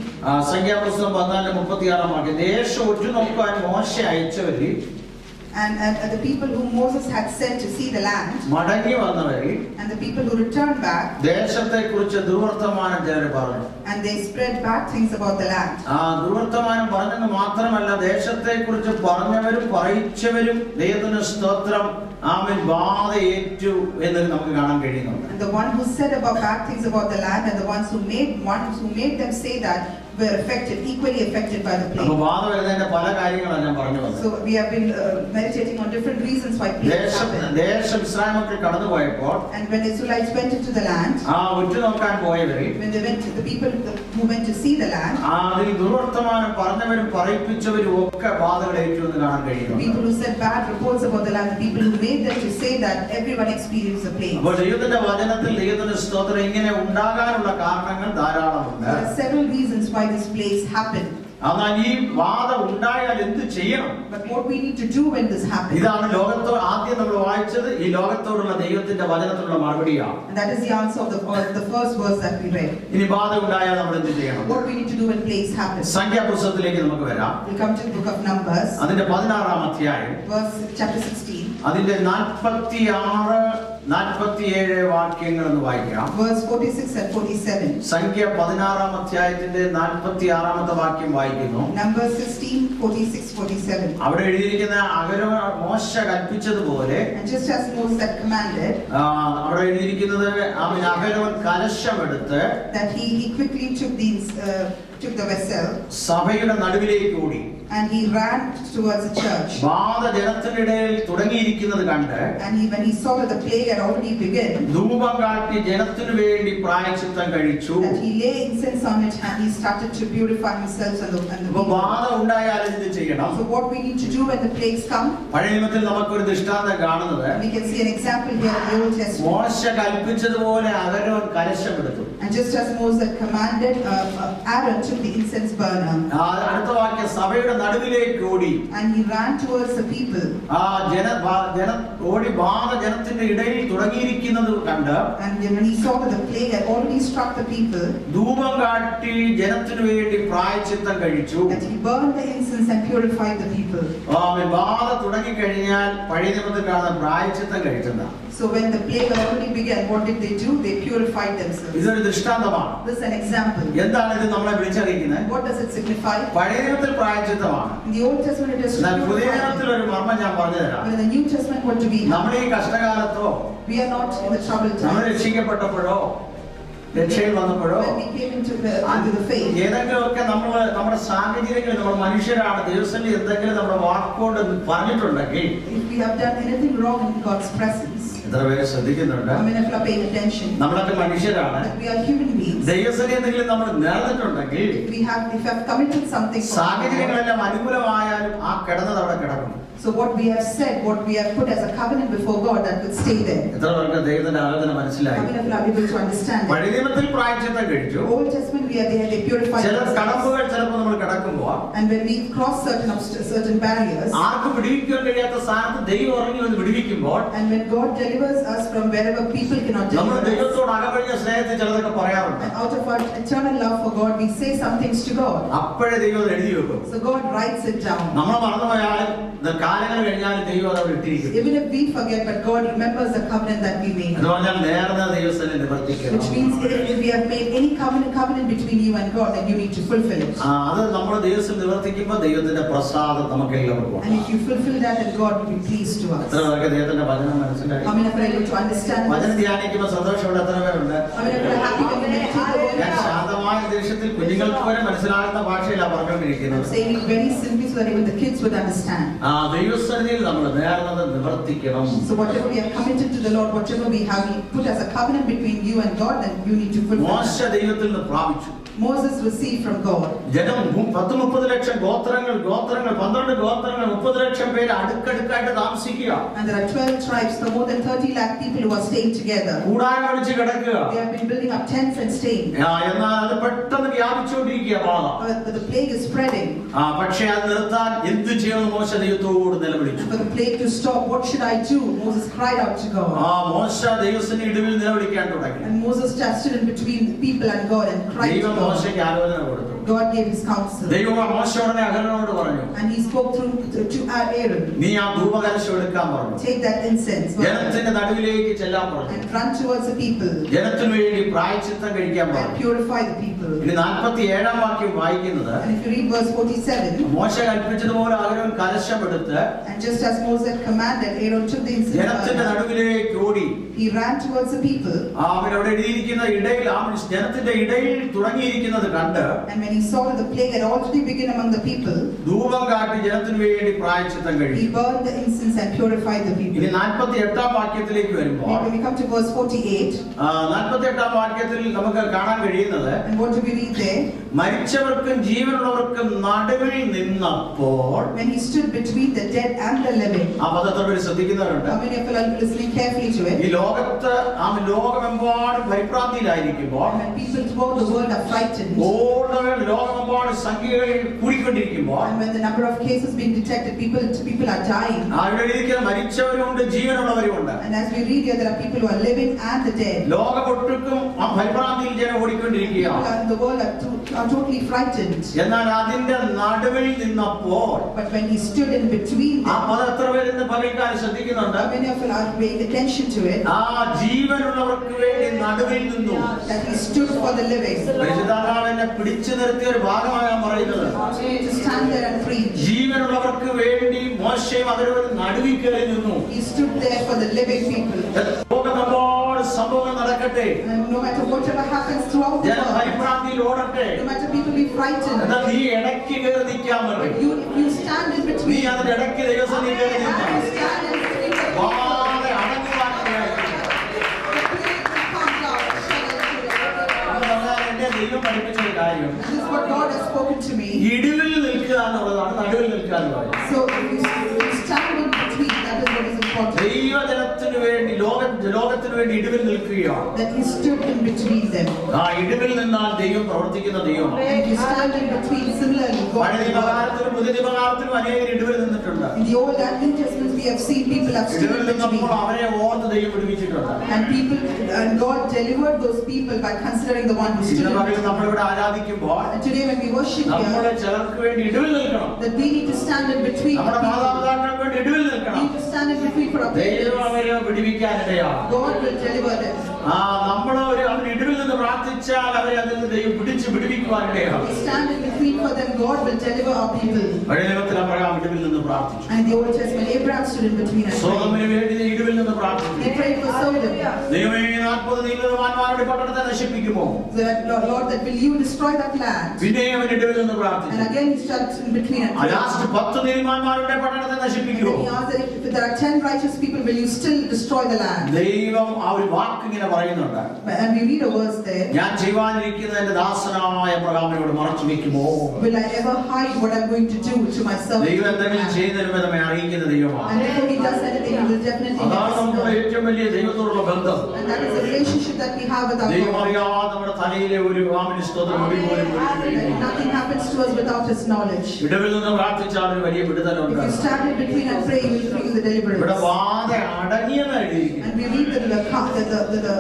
സംഖ്യാപുസ്തകം 14-ന്റെ 36-ാം വാക്യം, ദേശം ഒറ്റുനോക്കാൻ മോശ അയച്ചവരിൽ and the people whom Moses had sent to see the land, മടങ്ങി വന്നവരിൽ and the people who returned back, ദേശത്തെ കുറിച്ച് ദുർവർത്തമാനം ചിലർ പറഞ്ഞു. and they spread bad things about the land. ദുർവർത്തമാനം പറഞ്ഞെന്ന് മാത്രമല്ല, ദേശത്തെ കുറിച്ച് പറഞ്ഞവരും പറയിച്ചവരും ദൈവത്തിന് സ്തോത്രം ബാധ ഏറ്റു എന്ന് നമുക്ക് കാണാൻ കഴിയുന്നുണ്ട്. And the one who said about bad things about the land, and the ones who made them say that, were equally affected by the അപ്പൊ plague. ബാധ വരുന്നതിന്റെ പല കാര്യങ്ങളാണ് ഞാൻ പറഞ്ഞു വന്നത്. So we have been meditating on different reasons why plagues happen. ദേശം ഇസ്രായേൽ മക്കൾ കടന്നു പോയപ്പോൾ, And when Israelites went into the land, ഉറ്റുനോക്കാൻ പോയവരിൽ when they went, the people who went to see the land, അതിൽ ദുർവർത്തമാനം പറഞ്ഞവരും പറയിപ്പിച്ചവരും ഒക്കെ ബാധകൾ ഏറ്റു എന്ന് കാണാൻ കഴിയുന്നു. people who said bad reports about the land, the people who made them to say that, everyone experienced the plague. അപ്പോൾ ദൈവത്തിന്റെ വചനത്തിൽ ദൈവത്തിന്റെ സ്തോത്രം ഇങ്ങനെ ഉണ്ടാകാനുള്ള കാരണങ്ങൾ ധാരാളമുണ്ട്. There are several reasons why these plagues happen. എന്നാൽ ഈ ബാധ ഉണ്ടായാൽ എന്ത് ചെയ്യണം? But what we need to do when this happens? ഇതാണ് ലോകത്തോട് ആദ്യം നമ്മൾ വായിച്ചത്. ഈ ലോകത്തോടുള്ള ദൈവത്തിന്റെ വചനത്തിലുള്ള മറുപടിയാണ്. And that is the answer of the first verse that we read. ഇനി ബാധ ഉണ്ടായാൽ നമ്മൾ എന്ത് ചെയ്യണം? What we need to do when plagues happen? സംഖ്യാപുസ്തകത്തിലേക്ക് നമുക്ക് വരാം. We'll come to the book of Numbers, അതിന്റെ 16-ാം അധ്യായം, chapter 16. അതിന്റെ 46-47 വാക്യങ്ങൾ എന്ന് വായിക്കാം. Verse 46 and 47. സംഖ്യ 16-ാം അധ്യായത്തിന്റെ 46-ാമത്തെ വാക്യം വായിക്കുന്നു. Numbers 16, 46, 47. അവിടെ എഴുതിയിരിക്കുന്ന അഹരോൻ മോശ കൽപ്പിച്ചതുപോലെ, And just as Moses had commanded, അവിടെ എഴുതിയിരിക്കുന്നത് അഹരോൻ കലശമെടുത്ത് that he quickly took the vessel, സഭയുടെ നടുവിലേക്ക് ഓടി. and he ran towards the church. ബാധ ജനത്തിനിടയിൽ തുടങ്ങിയിരിക്കുന്നത് കണ്ട്, And when he saw that the plague had already begun, ധൂപം കാട്ടി ജനത്തിനു വേണ്ടി പ്രായശ്ചിത്തം കഴിച്ചു. that he lay incense on it and he started to purify himself and the അപ്പൊ people. ബാധ ഉണ്ടായാൽ എന്ത് ചെയ്യണം? So what we need to do when the plagues come, പഴയ നിയമത്തിൽ നമുക്കൊരു ദൃഷ്ടാന്തം കാണുന്നത്, we can see an example here in the Old Testament. മോശ കൽപ്പിച്ചതുപോലെ അഹരോൻ കലശമെടുത്തു. And just as Moses had commanded, Aaron took the incense burner, അടുത്ത വാക്യം, സഭയുടെ നടുവിലേക്ക് ഓടി. and he ran towards the people. ഓടി ബാധ ജനത്തിന്റെ ഇടയിൽ തുടങ്ങിയിരിക്കുന്നത് കണ്ട്, And when he saw that the plague had already struck the people, ധൂപം കാട്ടി ജനത്തിനു വേണ്ടി പ്രായശ്ചിത്തം കഴിച്ചു. that he burned the incense and purified the people. ബാധ തുടങ്ങിക്കഴിഞ്ഞാൽ പഴയ നിയമത്തിൽ കാണുന്ന പ്രായശ്ചിത്തം കഴിച്ചതാണ്. So when the plague already began, what did they do? They purified themselves. ഇതൊരു ദൃഷ്ടാന്തമാണ്. This is an example. എന്താണ് ഇത് നമ്മളെ വിളിച്ചറിയിക്കുന്നത്? What does it signify? പഴയ നിയമത്തിൽ പ്രായശ്ചിത്തമാണ്. In the Old Testament it is എന്നാൽ പുതിയ purified. നിയമത്തിൽ ഒരു മർമ്മം ഞാൻ പറഞ്ഞു തരാം. But in the New Testament what do we have? നമ്മൾ ഈ കഷ്ടകാലത്തോ, We are not in the troubled നമ്മൾ times. രക്ഷിക്കപ്പെട്ടപ്പോഴോ, രക്ഷയിൽ വന്നപ്പോഴോ, When we came into the faith, ഏതെങ്കിലുമൊക്കെ നമ്മുടെ സാഹചര്യങ്ങളിൽ നമ്മൾ മനുഷ്യരാണ്, ദിവസം എന്തെങ്കിലും നമ്മുടെ വാക്കുകൊണ്ട് പറഞ്ഞിട്ടുണ്ടെങ്കിൽ, if we have done anything wrong in God's presence, എത്ര പേര് ശ്രദ്ധിക്കുന്നുണ്ട്? how many of you are paying attention? നമ്മളൊക്കെ മനുഷ്യരാണ്. That we are human beings. ദൈവസഭയിൽ എന്തെങ്കിലും നമ്മൾ നേർന്നിട്ടുണ്ടെങ്കിൽ, If we have committed something for God, സാഹചര്യങ്ങളെല്ലാം അനുകൂലമായാലും ആ കിടന്നത് അവിടെ കിടക്കും. so what we have said, what we have put as a covenant before God, that will stay there. എത്ര പേർക്ക് ദൈവത്തിന്റെ ആലോചന How മനസ്സിലായി? many of you are able to understand it? പഴയ നിയമത്തിൽ പ്രായശ്ചിത്തം കഴിച്ചു. Old Testament we are there, they purify ചില themselves. കടമ്പുകൾ ചിലപ്പോൾ നമ്മൾ കിടക്കുമ്പോൾ, And when we cross certain barriers, ആർക്കും വിടിവിക്കാൻ കഴിയാത്ത സ്ഥാനത്ത് ദൈവം ഇറങ്ങി വന്ന് വിടിവിക്കുമ്പോൾ, and when God delivers us from wherever people cannot നമ്മൾ deliver us, ദൈവത്തോട് അകമഴിഞ്ഞ സ്നേഹത്തിൽ ചിലതൊക്കെ പറയാറുണ്ട്. and out of our eternal love for God, we say some things to God. അപ്പോഴേ ദൈവം അത് എഴുതി വെക്കും. So God writes it down. നമ്മൾ മറന്നുപോയാലും കാലങ്ങൾ കഴിഞ്ഞാലും ദൈവം അത് അവിടെ ഇട്ടിരിക്കും. Even if we forget, but God remembers the covenant that we made. എന്ന് പറഞ്ഞാൽ നേർന്ന ദൈവസ്ഥനെ നിവർത്തിക്കണം. Which means if we have made any covenant between you and God, then you need to fulfill it. അത് നമ്മുടെ ദൈവത്തിൽ നിവർത്തിക്കുമ്പോൾ ദൈവത്തിന്റെ പ്രസാദം നമുക്ക് എല്ലാവർക്കും And if you fulfill that, then God will be pleased to us. എത്ര പേർക്ക് ദൈവത്തിന്റെ വചനം മനസ്സിലായി? How many of you are able to understand വചനം this? ധ്യാനിക്കുമ്പോൾ സന്തോഷമുള്ള എത്ര പേരുണ്ട്? How many of you are happy when you meditate the ഞാൻ word? ശാന്തമായ ദേശത്തിൽ കുഞ്ഞുങ്ങൾക്ക് വരെ മനസ്സിലാകുന്ന ഭാഷയിലാണ് I'm പറഞ്ഞുകൊണ്ടിരിക്കുന്നത്. saying it very simply so that even the kids would understand. ദൈവസന്നിധിയിൽ നമ്മൾ നേർന്നത് നിവർത്തിക്കണം. So whatever we have committed to the Lord, whatever we have put as a covenant between you and God, then you need to fulfill മോശ that. ദൈവത്തിൽ നിന്ന് പ്രാപിച്ചു. Moses received from God. ജനം 10-30 ലക്ഷം ഗോത്രങ്ങൾ 12 ഗോത്രങ്ങൾ 30 ലക്ഷം പേര് അടുക്കടുക്കായിട്ട് താമസിക്കുക. And there are 12 tribes, so more than 30 lakh people who are staying together. കൂടാരം അടിച്ച് കിടക്കുക. They have been building up tents and staying. എന്നാൽ അത് പെട്ടെന്ന് വ്യാപിച്ചുകൊണ്ടിരിക്കുക ബാധ. But the plague is spreading. പക്ഷേ അത് നിർത്താൻ എന്ത് ചെയ്യണമെന്ന് മോശ ദൈവത്തോട് നിലവിളിച്ചു. For the plague to stop, what should I do? Moses cried out to God. മോശ ദൈവത്തിന്റെ ഇടവിൽ നിലവിളിക്കാൻ തുടങ്ങി. And Moses stood in between the people and God and cried to God. മോശയ്ക്ക് ആലോചന കൊടുത്തു. God gave his counsel. ദൈവം മോശയോടനെ അഹരോനോട് പറഞ്ഞു, And he spoke to Aaron. നീ ആ ധൂപകലശം എടുക്കാൻ പറഞ്ഞു. Take that incense ജനത്തിന്റെ നടുവിലേക്ക് ചെല്ലാൻ പറഞ്ഞു. and run towards the people ജനത്തിനു വേണ്ടി പ്രായശ്ചിത്തം കഴിക്കാൻ and പറഞ്ഞു. purify the people. ഇനി 47-ാം വാക്യം വായിക്കുന്നത്, And if you read verse 47, മോശ കൽപ്പിച്ചതുപോലെ അഹരോൻ കലശമെടുത്ത് and just as Moses had commanded, Aaron took the incense ജനത്തിന്റെ burner. നടുവിലേക്ക് ഓടി. He ran towards the people. അവരവിടെ എഴുതിയിരിക്കുന്ന ഇടയിൽ ജനത്തിന്റെ ഇടയിൽ തുടങ്ങിയിരിക്കുന്നത് കണ്ട്, And when he saw that the plague had already begun among the people, ധൂപം കാട്ടി ജനത്തിനു വേണ്ടി പ്രായശ്ചിത്തം he കഴിച്ചു. burned the incense and purified the people. ഇനി 48-ാം വാക്യത്തിലേക്ക് വരുമ്പോൾ, When we come to verse 48, 48-ാം വാക്യത്തിൽ നമുക്ക് കാണാൻ കഴിയുന്നത്, and what do we read there? മരിച്ചവർക്കും ജീവനുള്ളവർക്കും നടുവിൽ നിന്നത് നിന്നപ്പോൾ when he stood between the dead and the living. ആ പദത്തോട് ശ്രദ്ധിക്കുന്നവരുണ്ട്. How many of you are listening carefully to ഈ it? ലോകത്ത് ലോകമെമ്പാടും പരിഭ്രാന്തിയിലായിരിക്കുമ്പോൾ, When people throughout the world are frightened, ലോകമെമ്പാടും സംഖ്യകൾ കൂടിക്കൊണ്ടിരിക്കുമ്പോൾ, and when the number of cases being detected, people are dying. അവിടെ ഇരിക്കുന്ന മരിച്ചവരുമുണ്ട്, ജീവനുള്ളവരുമുണ്ട്. And as we read here, there are people who are living and the dead. ലോകമൊട്ടുക്കും ആ പരിഭ്രാന്തിയിൽ ജനം ഓടിക്കൊണ്ടിരിക്കുകയാണ്. People in the world are totally frightened. എന്നാൽ അതിന്റെ നടുവിൽ നിന്നപ്പോൾ, But when he stood in between ആ them, പദം എത്ര പേരെന്ന് പകൽക്കാലം ശ്രദ്ധിക്കുന്നുണ്ട്? how many of you are paying attention to it? ആ ജീവനുള്ളവർക്ക് വേണ്ടി നടുവിൽ നിന്നു. That he stood for the living. പരിശുദ്ധാത്മാവിനെ പിടിച്ചു നിർത്തിയ ഒരു ഭാഗമാണ് പറയുന്നത്. To stand there and preach. ജീവനുള്ളവർക്ക് വേണ്ടി മോശയും അവരവർ നടുവിൽ കയറി നിന്നു. He stood there for the living people. ലോകമെമ്പാടും സംഭവങ്ങൾ നടക്കട്ടെ, And no matter whatever happens throughout the ജനം world, പരിഭ്രാന്തിയിൽ ഓടട്ടെ, no matter people be frightened, എന്നാൽ നീ ഇടയ്ക്ക് കയറി നിൽക്കാൻ but മതി. you stand in നീ between. അതിന്റെ ഇടയ്ക്ക് ദൈവസന്നിധി കയറി And നിന്നാൽ you stand in between the people. വളരെ അടങ്ങുവാനിടയായിരിക്കും. The plague will come down. എന്ന് പറഞ്ഞാൽ എന്റെ ദൈവം പഠിപ്പിച്ച ഒരു കാര്യം, This is what God has spoken to me. ഇടിവിൽ നിൽക്കുക എന്നുള്ളതാണ് നടുവിൽ നിൽക്കുക എന്ന് പറയുന്നത്. So if you stand in between, that is what is important. ദൈവജനത്തിനു വേണ്ടി ലോകത്തിന് വേണ്ടി ഇടിവിൽ നിൽക്കുകയാണ്. That he stood in between them. ആ ഇടിവിൽ നിന്നാൽ ദൈവം പ്രവർത്തിക്കുന്ന ദൈവമാണ്. And you stand in between. Similarly, പഴയ God. നിയമകാലത്തിലും പുതിയ നിയമകാലത്തിലും അനേകർ ഇടിവിൽ നിന്നിട്ടുണ്ട്. In the Old and New Testaments, we have seen people have stood ഇടിവിൽ in നിന്നപ്പോൾ between. അവരെ ഓർത്ത് ദൈവം വിടുവിച്ചിട്ടുണ്ട്. And God delivered those people by considering the one who stood ഇന്ന് in പകൽ between. നമ്മളിവിടെ ആരാധിക്കുമ്പോൾ And today when we worship നമ്മളെ here, ചിലർക്ക് വേണ്ടി ഇടിവിൽ നിൽക്കണം. that we need to stand in between. നമ്മുടെ We മാതാപിതാക്കൾക്ക് വേണ്ടി ഇടിവിൽ നിൽക്കണം. need to stand in between for our ദൈവം parents. അവരെ വിടുവിക്കാനിടയാണ്. God will deliver them. നമ്മൾ അവർ ഇടിവിൽ നിന്ന് പ്രാർത്ഥിച്ചാൽ അവരെ അതിൽ നിന്ന് ദൈവം വിടുവിക്കുവാനിടയാണ്. We stand in between for them. God will deliver our people. പഴയ നിയമത്തിൽ അബ്രഹാം ഇടിവിൽ നിന്ന് പ്രാർത്ഥിച്ചു. And in the Old Testament, Abraham stood in between and prayed. സോദോമിന് വേണ്ടി ഇടിവിൽ നിന്ന് പ്രാർത്ഥിച്ചു. He prayed for Sodom. ദൈവമേ 40 നീതിമാന്മാരുടെ പട്ടണത്തെ നശിപ്പിക്കുമോ? So that Lord, that will you destroy that land? പിന്നെ അവൻ ഇടിവിൽ നിന്ന് And പ്രാർത്ഥിച്ചു. again he stood in between and prayed. Last 10 നീതിമാന്മാരുടെ പട്ടണത്തെ And നശിപ്പിക്കുമോ? then he asked that if there are 10 righteous people, will you still destroy the land? ദൈവം ആ ഒരു വാക്ക് ഇങ്ങനെ പറയുന്നുണ്ട്. And we read a verse there. ഞാൻ ചെയ്യുവാനിരിക്കുന്ന എന്റെ ദാസനായ അബ്രഹാമിനോട് മറച്ചു വെക്കുമോ? Will I ever hide what I'm going to do to my servant? ദൈവം എന്തെങ്കിലും ചെയ്യുന്നതിന് മുമ്പ് നമ്മെ അറിയിക്കുന്ന ദൈവമാണ്. And before he does anything, he will definitely let അതാണ് us നമ്മുടെ know. ഏറ്റവും വലിയ ദൈവത്തോടുള്ള ബന്ധം. And that is the relationship that we have with our ദൈവം God. അറിയാതെ നമ്മുടെ തലയിലെ ഒരു ആമിന് സ്തോത്രം മുടി പോലും That ഒഴിഞ്ഞിരിക്കുന്നു. nothing happens to us without his knowledge. ഇടവിൽ നിന്ന് പ്രാർത്ഥിച്ചാൽ ഒരു വലിയ If വിടുതലുണ്ട്. you stand in between and pray, you will feel the ഇവിടെ deliverance. വാത അടങ്ങിയെന്ന് എഴുതിയിരിക്കുന്നു. And we read that the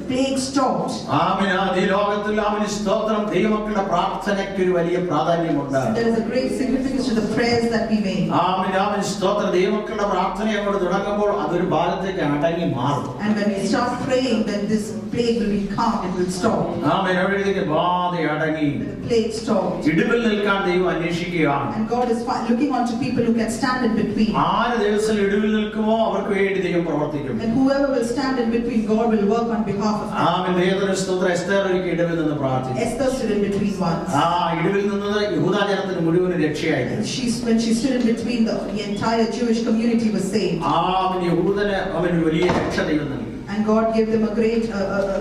plague stopped. ആമേൻ. ഈ ലോകത്തിൽ ആമേൻ സ്തോത്രം. ദൈവമക്കളുടെ പ്രാർത്ഥനയ്ക്ക് ഒരു വലിയ പ്രാധാന്യമുണ്ട്. There is a great significance to the prayers that we make. ആമേൻ ആമേൻ സ്തോത്രം. ദൈവമക്കളുടെ പ്രാർത്ഥന അങ്ങോട്ട് തുടങ്ങുമ്പോൾ അതൊരു ഭാഗത്തേക്ക് അടങ്ങി മാറും. And when we start praying, then this plague will be calm, it will stop. ആമേൻ. എവിടേക്ക് വാത അടങ്ങി The plague stopped. ഇടിവിൽ നിൽക്കാൻ ദൈവം അന്വേഷിക്കുകയാണ്. And God is looking on to people who can stand in between. ആര് ദിവസം ഇടിവിൽ നിൽക്കുമോ അവർക്ക് വേണ്ടി ദൈവം പ്രവർത്തിക്കും. And whoever will stand in between, God will work on behalf of them. ആമേൻ. ദൈവത്തിന്റെ സ്തോത്രം. എസ്തേർ ഒരിക്കൽ ഇടിവിൽ നിന്ന് പ്രാർത്ഥിച്ചു. Esther stood in between once. ആ ഇടിവിൽ നിന്നത് യഹൂദാ ജനത്തിന് മുഴുവൻ രക്ഷയായിരുന്നു. And when she stood in between, the entire Jewish community was saved. അവൻ യഹൂദന് അവന് വലിയ രക്ഷ ദൈവം നൽകി. And God gave them a great,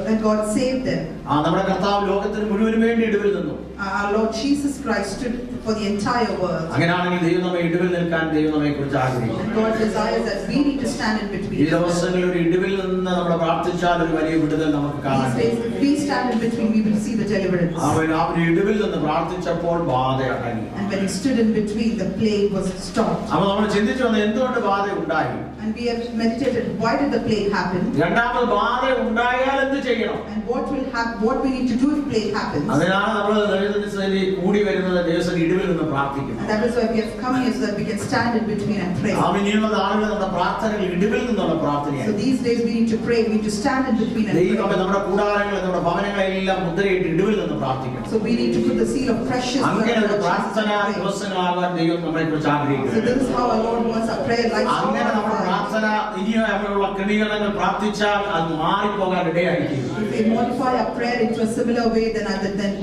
and God saved them. നമ്മുടെ കർത്താവ് ലോകത്തിന് മുഴുവനും വേണ്ടി ഇടിവിൽ നിന്നു. Our Lord Jesus Christ stood for the entire world. അങ്ങനെയാണെങ്കിൽ ദൈവം നമ്മെ ഇടിവിൽ നിൽക്കാൻ ദൈവം നമ്മെ കുറിച്ച് ആഗ്രഹിക്കുന്നു. And God desires that we need to stand in ഈ between. ദിവസങ്ങളിൽ ഒരു ഇടിവിൽ നിന്ന് നമ്മൾ പ്രാർത്ഥിച്ചാൽ ഒരു വലിയ വിടുതൽ നമുക്ക് കാണാൻ These days, if we stand in between, we will see the deliverance. അവൻ ഇടിവിൽ നിന്ന് പ്രാർത്ഥിച്ചപ്പോൾ ബാധ അടങ്ങി. And when he stood in between, the plague was stopped. അപ്പൊ നമ്മൾ ചിന്തിച്ചു വന്നത് എന്തുകൊണ്ട് ബാധ ഉണ്ടായി? And we have meditated, why did the plague happen? രണ്ടാമത് ബാധ ഉണ്ടായാൽ എന്ത് ചെയ്യണം? And what we need to do if plague happens? അതിനാണ് നമ്മൾ ദൈവത്തിന്റെ കൂടി വരുന്നത്. ദിവസം ഇടിവിൽ നിന്ന് പ്രാർത്ഥിക്കുന്നു. And that is why we have come here, so that we can stand in between and pray. അവൻ ഇനിയുള്ള നാളുകളിൽ നമ്മുടെ പ്രാർത്ഥനകൾ ഇടിവിൽ നിന്നുള്ള So പ്രാർത്ഥനയാണ്. these days we need to pray, we need to stand in between and ദൈവം pray. നമ്മുടെ കൂടാരങ്ങളെ നമ്മുടെ ഭവനങ്ങളെല്ലാം മുദ്രയിട്ട് ഇടിവിൽ നിന്ന് പ്രാർത്ഥിക്കണം. So we need to put the seal of precious blood അങ്ങനെ on ഒരു our പ്രാർത്ഥന chest and pray. ദിവസങ്ങളാകാൻ ദൈവം നമ്മളെ കുറിച്ച് So ആഗ്രഹിക്കുന്നു. this is how our Lord wants our prayer life to അങ്ങനെ നമ്മുടെ be. പ്രാർത്ഥന ഇനിയോ നമ്മളുള്ള ക്രമീകരണങ്ങൾ പ്രാർത്ഥിച്ചാൽ അത് മാറിപ്പോകാൻ ഇടയായിരിക്കും. If we modify our prayer into a similar way, then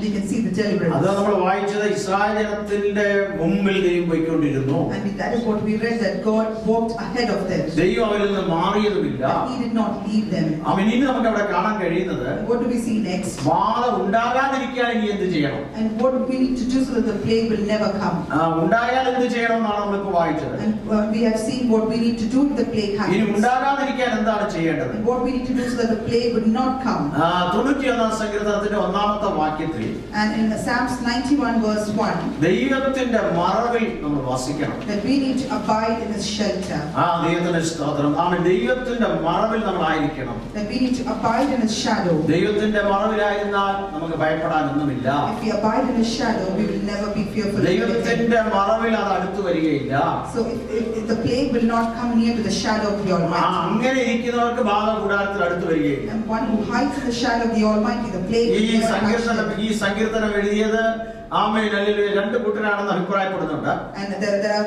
we can see the അത് deliverance. നമ്മൾ വായിച്ചത് ഇസ്രായേൽ ജനത്തിന്റെ മുമ്പിൽ ദൈവം പോയിക്കൊണ്ടിരുന്നു. And that is what we read, that God walked ahead of them. ദൈവം അവരിൽ നിന്ന് മാറിയതുമില്ല. But he did not leave them. അവൻ ഇനി നമുക്ക് അവിടെ കാണാൻ കഴിയുന്നത് What do we see next? ബാധ ഉണ്ടാകാതിരിക്കാൻ ഇനി എന്ത് ചെയ്യണം? ചെയ്യണം? And what we need to do so that the plague will never come. ഉണ്ടായാൽ എന്ത് ചെയ്യണമെന്നാണ് നമ്മളിപ്പോൾ വായിച്ചത്. And we have seen what we need to do if the plague ഇനി happens. ഉണ്ടാകാതിരിക്കാൻ എന്താണ് ചെയ്യേണ്ടത്? And what we need to do so that the plague would not come. 91 സങ്കീർത്തനത്തിന്റെ 1-ാമത്തെ വാക്യത്തിൽ And in Psalms 91 verse 1, ദൈവത്തിന്റെ മറവിൽ നമ്മൾ വസിക്കണം. that we need to abide in His shelter. ദൈവത്തിന്റെ സ്തോത്രം. ദൈവത്തിന്റെ മറവിൽ നമ്മൾ ആയിരിക്കണം. That we need to abide in His shadow. ദൈവത്തിന്റെ മറവിലായിരുന്നാൽ നമുക്ക് ഭയപ്പെടാനൊന്നുമില്ല. If we abide in His shadow, we will never be fearful. ദൈവത്തിന്റെ മറവിൽ അത് അടുത്ത് വരികയില്ല. So if the plague will not come near to the shadow of the Almighty. അങ്ങനെ ഇരിക്കുന്നവർക്ക് ബാധ കൂടാരത്തിൽ അടുത്ത് വരികയില്ല. And one who hides in the shadow of the Almighty, the plague will never touch them. ഈ സങ്കീർത്തനം എഴുതിയത് ആമേൻ ഹല്ലേലൂയ രണ്ട് കൂട്ടരാണെന്ന് അഭിപ്രായപ്പെടുന്നുണ്ട്. And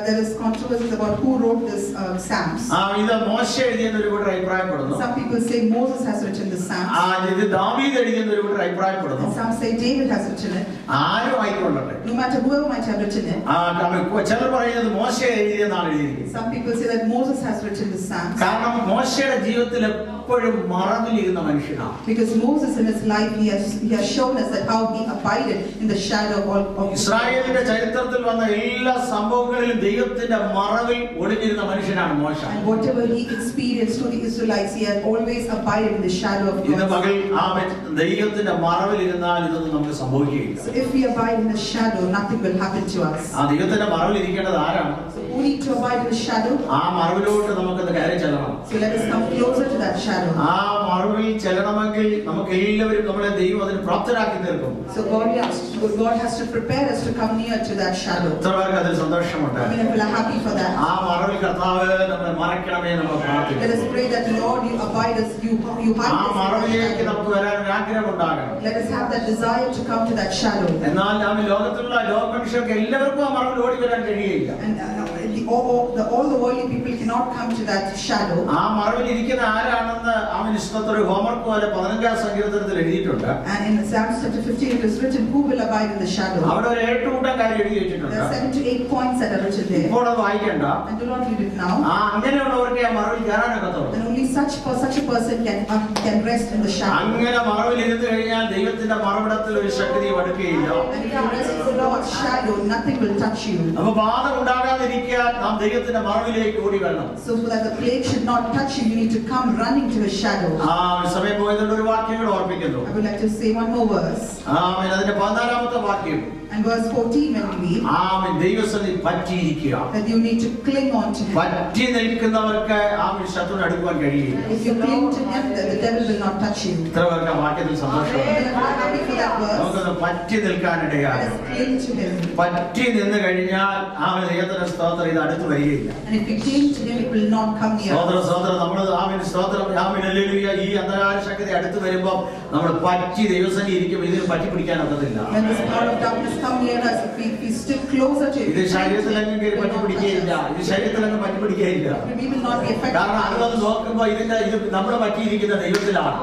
there is controversy about who wrote this Psalms. ഇത് മോശ എഴുതിയെന്ന് ഒരു കൂട്ടർ അഭിപ്രായപ്പെടുന്നു. Some people say Moses has written the Psalms. ഇത് ദാവീദ് എഴുതിയെന്ന് ഒരു കൂട്ടർ അഭിപ്രായപ്പെടുന്നു. And some say David has written it. ആരും ആയിക്കൊള്ളട്ടെ. No matter whoever might have written it. ചിലർ പറയുന്നത് മോശ എഴുതിയെന്നാണ് എഴുതിയിരിക്കുന്നത്. Some people say that Moses has written the Psalms. കാരണം മോശയുടെ ജീവിതത്തിൽ എപ്പോഴും മറവിലിരുന്ന മനുഷ്യനാണ്. Because Moses in his life he has shown us that how he abided in the shadow of ഇസ്രായേലിന്റെ ചരിത്രത്തിൽ വന്ന എല്ലാ സംഭവങ്ങളിലും ദൈവത്തിന്റെ മറവിൽ ഒളിഞ്ഞിരുന്ന മനുഷ്യനാണ് മോശ. And whatever he experienced to the Israelites, he had always abided in the shadow of God. ഇന്ന് പകൽ ദൈവത്തിന്റെ മറവിൽ ഇരുന്നാൽ ഇതൊന്നും നമുക്ക് സംഭവിക്കുകയില്ല. So if we abide in the shadow, nothing will happen to us. ദൈവത്തിന്റെ മറവിൽ ഇരിക്കേണ്ടത് ആരാണ്? So who need to abide in the shadow? മറവിലോട്ട് നമുക്കൊന്ന് കയറി ചെല്ലണം. So let us come closer to that shadow. മറവിൽ ചെല്ലണമെങ്കിൽ നമുക്ക് എല്ലാവരും നമ്മളെ ദൈവം അതിന് പ്രാപ്തരാക്കി തീർക്കും. So God has to prepare us to come near to that shadow. എത്രപേർക്ക് അതിൽ സന്തോഷമുണ്ട്? I mean, people are happy for that. മറവിൽ കർത്താവ് നമ്മളെ മറയ്ക്കണമേ നമ്മൾ പ്രാർത്ഥിക്കുന്നു. Let us pray that Lord, you abide us, you hide us. മറവിലേക്ക് നമുക്ക് വരാൻ ഒരു ആഗ്രഹം ഉണ്ടാകണം. Let us have that desire to come to that shadow. എന്നാൽ ലോകത്തിലുള്ള മനുഷ്യർക്ക് എല്ലാവർക്കും ആ മറവിൽ ഓടി വരാൻ കഴിയില്ല. And all the worldly people cannot come to that shadow. മറവിൽ ഇരിക്കുന്ന ആരാണെന്ന് അവൻ ഇഷ്ടത്തൊരു ഹോംവർക്ക് പോലെ 15-ാം സങ്കീർത്തനത്തിൽ എഴുതിയിട്ടുണ്ട്. And in Psalms chapter 15 it is written, who will abide in the shadow? അവിടെ ഒരു 8 കൂട്ടം കാര്യം എഴുതി വെച്ചിട്ടുണ്ട്. There are 7 to 8 points that are written there. ഇപ്പോൾ അത് വായിക്കണ്ട. And do not read it now. അങ്ങനെയുള്ളവർക്ക് ആ മറവിൽ കയറാനൊക്കത്തുള്ളൂ. And only such a person can rest in the shadow. അങ്ങനെ മറവിൽ ഇരുന്ന് കഴിഞ്ഞാൽ ദൈവത്തിന്റെ മറവിടത്തിൽ ഒരു ശക്തി വടുകയില്ല. And if you rest in the Lord's shadow, nothing will touch you. അപ്പോൾ ബാധ ഉണ്ടാകാതിരിക്കാൻ നാം ദൈവത്തിന്റെ മറവിലേക്ക് ഓടി വരണം. So that the plague should not touch you, you need to come running to His shadow. സമയം പോയതുകൊണ്ട് ഒരു വാക്യം കൂടെ ഓർപ്പിക്കുന്നു. I would like to say one more verse. അതിന്റെ 14-ാമത്തെ വാക്യം. And verse 14 when we read, ദൈവസന്നിധി പറ്റിയിരിക്കുക. that you need to cling on to Him. പറ്റി നിൽക്കുന്നവർക്ക് ശത്രുവിനെ അടുക്കുവാൻ കഴിയില്ല. If you cling to Him, then the devil will not touch you. ഇത്ര പേർക്ക് ആ വാക്യത്തിൽ സന്തോഷമുണ്ട്. We are happy for that verse. നമുക്കൊന്ന് പറ്റി നിൽക്കാനിടയാണ്. Let us cling to Him. പറ്റി നിന്ന് കഴിഞ്ഞാൽ ദൈവത്തിന്റെ സ്തോത്രം ഇത് അടുത്ത് വരികയില്ല. And if we cling to Him, it will not come near. സ്തോത്രം നമ്മൾ ഈ അന്ധകാര ശക്തി അടുത്ത് വരുമ്പോൾ നമ്മൾ പറ്റി ദൈവസന്നിധി ഇരിക്കും. ഇതിന് പറ്റി പിടിക്കാനൊക്കത്തില്ല. When the power of darkness come near us, if we stick closer to Him, ഇത് ശരീരത്തിലങ്ങ് പറ്റി പിടിക്കുകയില്ല. ഇത് ശരീരത്തിലങ്ങ് പറ്റി പിടിക്കുകയില്ല. we will not be affected. കാരണം അത് വന്ന് നോക്കുമ്പോൾ ഇത് നമ്മൾ പറ്റിയിരിക്കുന്ന ദൈവത്തിലാണ്.